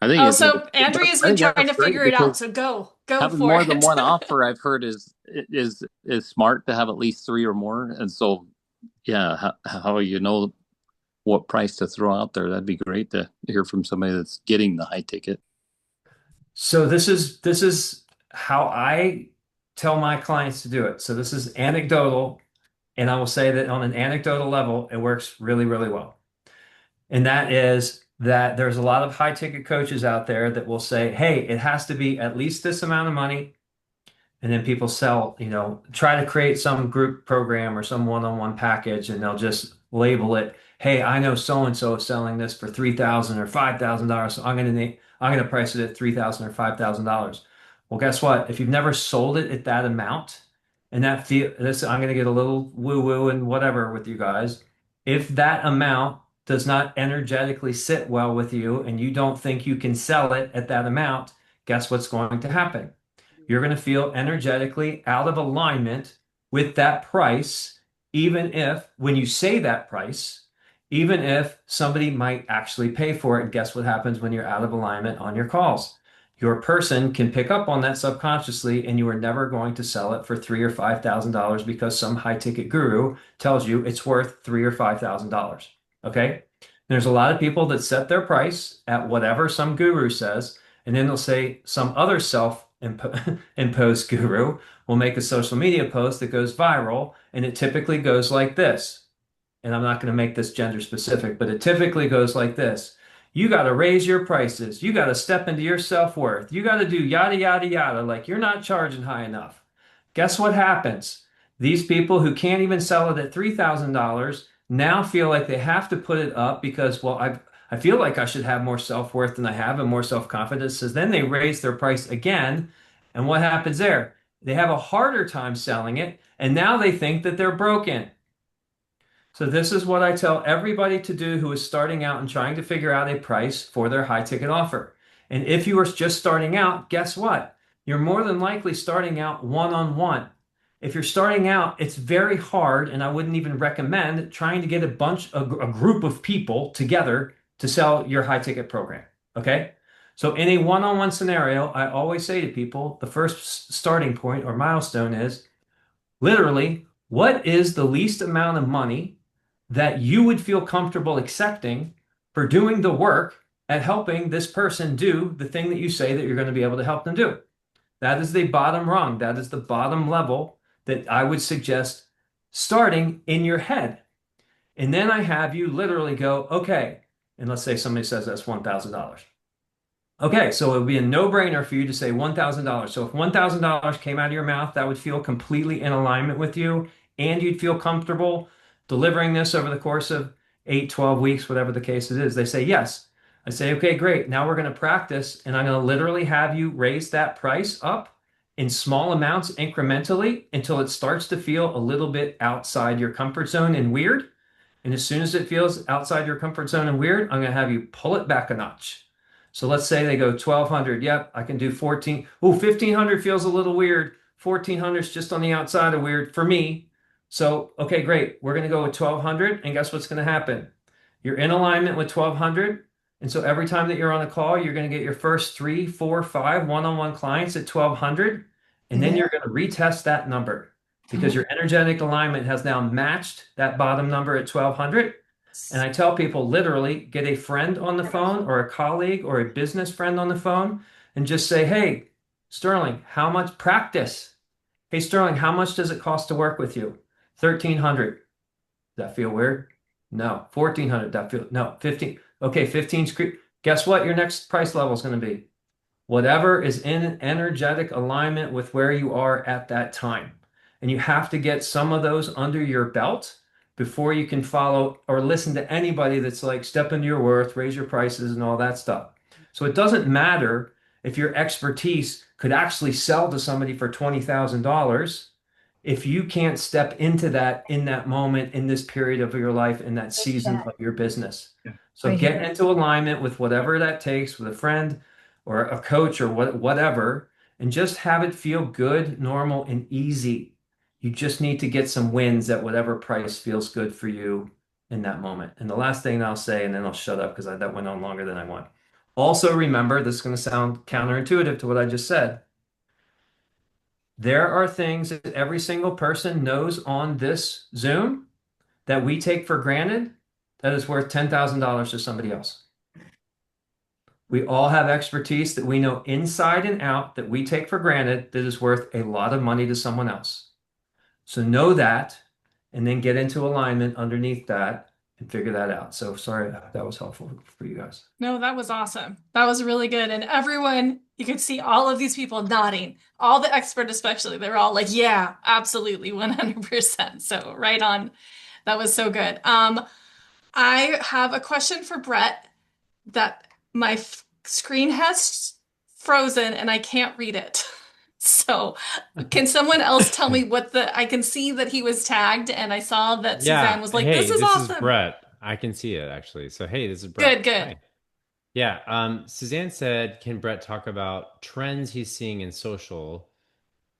I think also, Andrea's been trying to figure it out, so go having for more it. than one offer, I've heard is smart to have at least 3 or more. And so, yeah, how you know what price to throw out there? That'd be great to hear from somebody that's getting the high ticket. So this is how I tell my clients to do it. So this is anecdotal, and I will say that on an anecdotal level, it works really, really well. And that is that there's a lot of high ticket coaches out there that will say, hey, it has to be at least this amount of money. And then people sell, try to create some group program or some one-on-one package, and they'll just label it, hey, I know so-and-so is selling this for $3,000 or $5,000. So I'm going to price it at $3,000 or $5,000. Well, guess what? If you've never sold it at that amount, and I'm going to get a little woo-woo and whatever with you guys. If that amount does not energetically sit well with you and you don't think you can sell it at that amount, guess what's going to happen? you're going to feel energetically out of alignment with that price, even if, when you say that price, even if somebody might actually pay for it. And guess what happens when you're out of alignment on your calls? Your person can pick up on that subconsciously, and you are never going to sell it for $3,000 or $5,000 because some high ticket guru tells you it's worth $3,000 or $5,000. Okay. There's a lot of people that set their price at whatever some guru says, and then they'll say some other self-imposed guru will make a social media post that goes viral, and it typically goes like this. And I'm not going to make this gender specific, but it typically goes like this. You got to raise your prices. You got to step into your self-worth. You got to do yada, yada, yada, like you're not charging high enough. Guess what happens? These people who can't even sell it at $3,000 now feel like they have to put it up because, well, I feel like I should have more self-worth than I have and more self-confidence. So then they raise their price again. And what happens there? They have a harder time selling it. And now they think that they're broken. So this is what I tell everybody to do who is starting out and trying to figure out a price for their high ticket offer. And if you are just starting out, guess what? You're more than likely starting out one-on-one. If you're starting out, it's very hard, and I wouldn't even recommend trying to get a group of people together to sell your high ticket program. Okay? So in a one-on-one scenario, I always say to people, the first starting point or milestone is literally, what is the least amount of money that you would feel comfortable accepting for doing the work at helping this person do the thing that you say that you're going to be able to help them do? That is the bottom rung. That is the bottom level that I would suggest starting in your head. And then I have you literally go, okay, and let's say somebody says that's $1,000. Okay, so it would be a no-brainer for you to say $1,000. So if $1,000 came out of your mouth, that would feel completely in alignment with you, and you'd feel comfortable delivering this over the course of 8, 12 weeks, whatever the case it is. They say yes. I say, okay, great. Now we're going to practice, and I'm going to literally have you raise that price up in small amounts incrementally until it starts to feel a little bit outside your comfort zone and weird. And as soon as it feels outside your comfort zone and weird, I'm going to have you pull it back a notch. So let's say they go 1,200. Yep, I can do 14. Oh, 1,500 feels a little weird. 1,400 is just on the outside of weird for me. So, okay, great. We're going to go with 1,200. And guess what's going to happen? You're in alignment with 1,200. And so every time that you're on a call, you're going to get your first 3, 4, 5 one-on-one clients at 1,200. And then you're going to retest that number because your energetic alignment has now matched that bottom number at 1,200. And I tell people literally get a friend on the phone or a colleague or a business friend on the phone and just say, hey, Sterling, how much practice? Hey, Sterling, how much does it cost to work with you? 1,300. Does that feel weird? No. 1,400. That feel no. 15. Okay, 15. Guess what? Your next price level is going to be whatever is in energetic alignment with where you are at that time. And you have to get some of those under your belt before you can follow or listen to anybody that's like step into your worth, raise your prices, and all that stuff. So it doesn't matter if your expertise could actually sell to somebody for $20,000 if you can't step into that in that moment, in this period of your life, in that season of your business. So get into alignment with whatever that takes with a friend or a coach or whatever, and just have it feel good, normal, and easy. You just need to get some wins at whatever price feels good for you in that moment. And the last thing I'll say, and then I'll shut up because that went on longer than I want. Also remember, this is going to sound counterintuitive to what I just said. There are things that every single person knows on this Zoom that we take for granted that is worth $10,000 to somebody else. We all have expertise that we know inside and out that we take for granted that is worth a lot of money to someone else. So know that, and then get into alignment underneath that and figure that out. So sorry if that was helpful for you guys. No, that was awesome. That was really good. And everyone, you could see all of these people nodding, all the experts especially, they're all like, yeah, absolutely, 100%. So right on. That was so good. I have a question for Brett that my screen has frozen and I can't read it. So can someone else tell me I can see that he was tagged and I saw that Suzanne was like, hey, this is awesome. Is Brett. I can see it actually. So, hey, this is Brett. Good. Hi. Yeah. Suzanne said, can Brett talk about trends he's seeing in social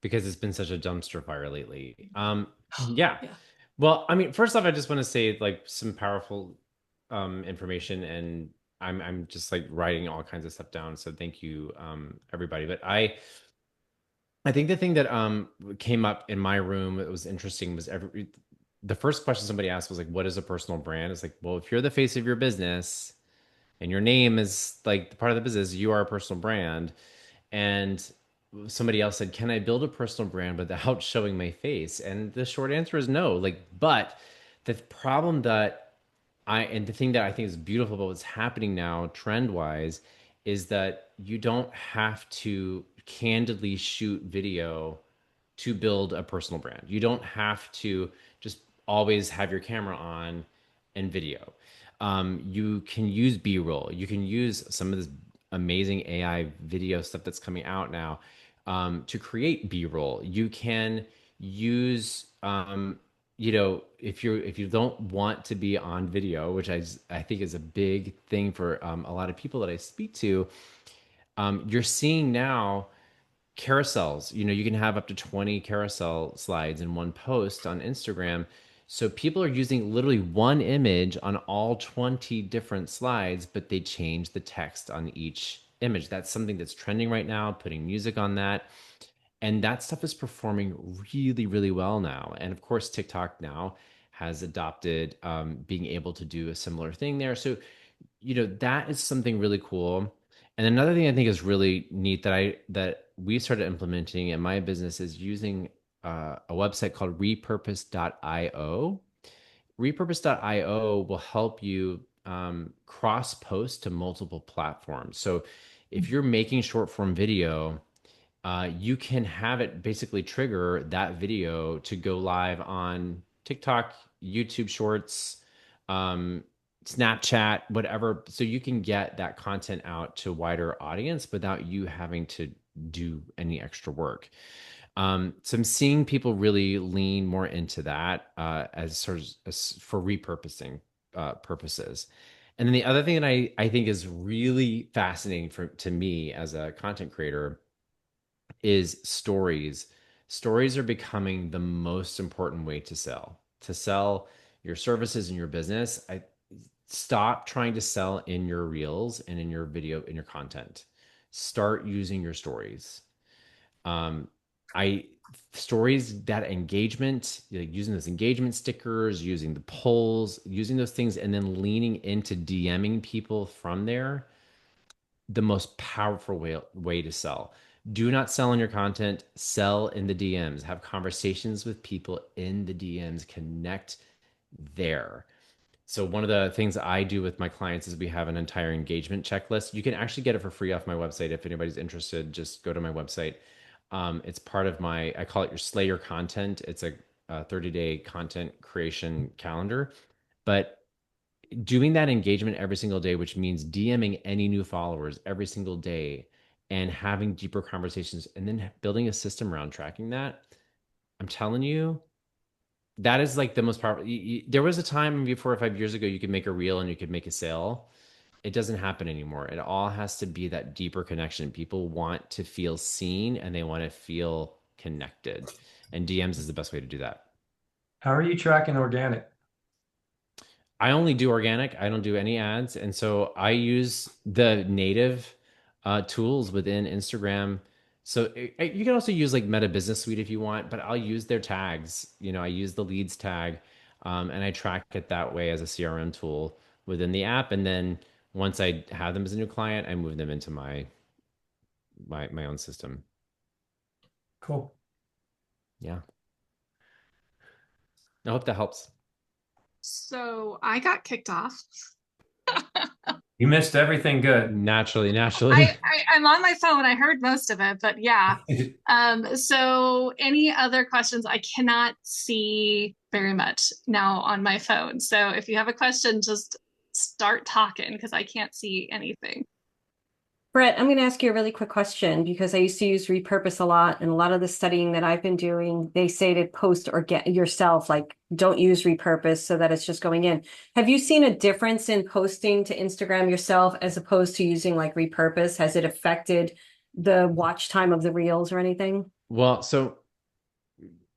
because it's been such a dumpster fire lately. Yeah. Well, I mean, first off, I just want to say like some powerful information, and I'm just like writing all kinds of stuff down. So thank you, everybody. But I think the thing that came up in my room that was interesting was the first question somebody asked was like, what is a personal brand? It's like, well, if you're the face of your business and your name is like the part of the business, you are a personal brand. And somebody else said, can I build a personal brand without showing my face? And the short answer is no. Like, but the problem that and the thing that I think is beautiful about what's happening now, trend wise, is that you don't have to candidly shoot video to build a personal brand. You don't have to just always have your camera on and video. You can use B-roll. You can use some of this amazing AI video stuff that's coming out now to create B-roll. You can use if you don't want to be on video, which I think is a big thing for a lot of people that I speak to, you're seeing now carousels. You can have up to 20 carousel slides in one post on Instagram. So people are using literally one image on all 20 different slides, but they change the text on each image. That's something that's trending right now, putting music on that. And that stuff is performing really, really well now. And of course, TikTok now has adopted being able to do a similar thing there. So, that is something really cool. And another thing I think is really neat that we started implementing in my business is using a website called repurpose.io. Repurpose.io will help you cross post to multiple platforms. So if you're making short form video, you can have it basically trigger that video to go live on TikTok, YouTube Shorts, Snapchat, whatever. So you can get that content out to a wider audience without you having to do any extra work. So I'm seeing people really lean more into that as sort of for repurposing purposes. And then the other thing that I think is really fascinating to me as a content creator is stories. Stories are becoming the most important way to sell your services and your business. Stop trying to sell in your reels and in your video, in your content. Start using your stories. Stories, that engagement, like using those engagement stickers, using the polls, using those things, and then leaning into DMing people from there, the most powerful way to sell. Do not sell in your content, sell in the DMs. Have conversations with people in the DMs, connect there. So one of the things I do with my clients is we have an entire engagement checklist. You can actually get it for free off my website. If anybody's interested, just go to my website. It's part of I call it your Slay Your Content. It's a 30-day content creation calendar. But doing that engagement every single day, which means DMing any new followers every single day and having deeper conversations and then building a system around tracking that, I'm telling you, that is like the most powerful. There was a time maybe 4 or 5 years ago, you could make a reel and you could make a sale. It doesn't happen anymore. It all has to be that deeper connection. People want to feel seen and they want to feel connected. And DMs is the best way to do that. How are you tracking organic? I only do organic. I don't do any ads. And so I use the native tools within Instagram. So you can also use like Meta Business Suite if you want, but I'll use their tags. I use the leads tag and I track it that way as a CRM tool within the app. And then once I have them as a new client, I move them into my own system. Cool. Yeah. I hope that helps. So I got kicked off. You missed everything good. Naturally. I'm on my phone. I heard most of it, but yeah. So any other questions? I cannot see very much now on my phone. So if you have a question, just start talking because I can't see anything. Brett, I'm going to ask you a really quick question because I used to use repurpose a lot, and a lot of the studying that I've been doing, they say to post or get yourself, like don't use repurpose so that it's just going in. Have you seen a difference in posting to Instagram yourself as opposed to using like repurpose? Has it affected the watch time of the reels or anything? Well, so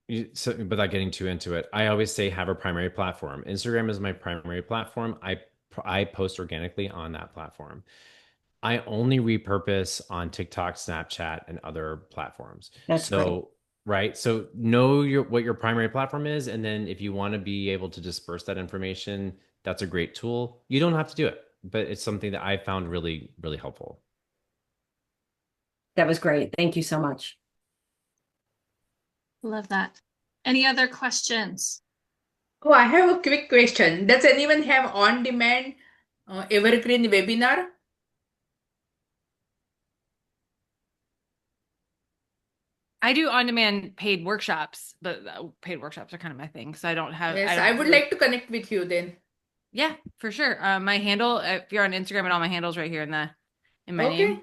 without getting too into it, I always say have a primary platform. Instagram is my primary platform. I post organically on that platform. I only repurpose on TikTok, Snapchat, and other platforms. That's great. So, right. So know what your primary platform is, and then if you want to be able to disperse that information, that's a great tool. You don't have to do it, but it's something that I found really, really helpful. That was great. Thank you so much. Love that. Any other questions? Oh, I have a quick question. Does anyone have on-demand evergreen webinar? I do on-demand paid workshops, but paid workshops are kind of my thing. So I don't have. Yes, I I don't would really- like to connect with you then. Yeah, for sure. My handle, if you're on Instagram, and all my handles right here in my Okay, name.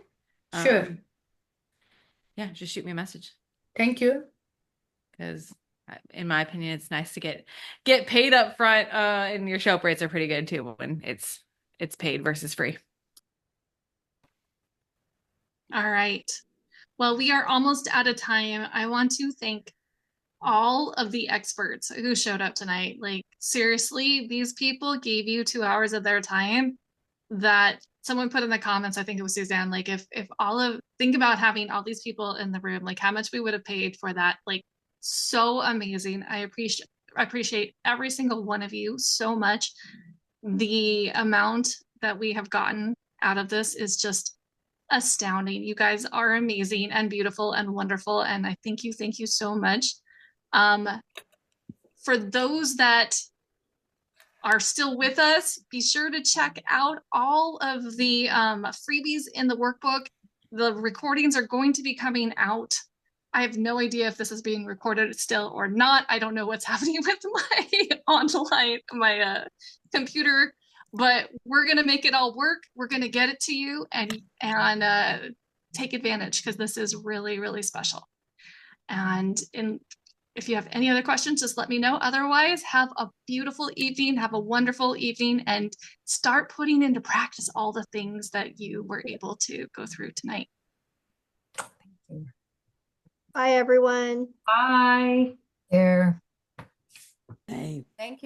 sure. Yeah, just shoot me a message. Thank you. Because in my opinion, it's nice to get paid up front, and your show up rates are pretty good too when it's paid versus free. All right. Well, we are almost out of time. I want to thank all of the experts who showed up tonight. Like, seriously, these people gave you 2 hours of their time that someone put in the comments. I think it was Suzanne. Like, if think about having all these people in the room, like how much we would have paid for that. Like, so amazing. I appreciate every single one of you so much. The amount that we have gotten out of this is just astounding. You guys are amazing and beautiful and wonderful. And I thank you so much. For those that are still with us, be sure to check out all of the freebies in the workbook. The recordings are going to be coming out. I have no idea if this is being recorded still or not. I don't know what's happening with my computer, but we're gonna make it all work. We're gonna get it to you and take advantage, because this is really, really special. And if you have any other questions, just let me know. Otherwise, have a beautiful evening, have a wonderful evening, and start putting into practice all the things that you were able to go through tonight. Bye, everyone. Bye. There. Thank you.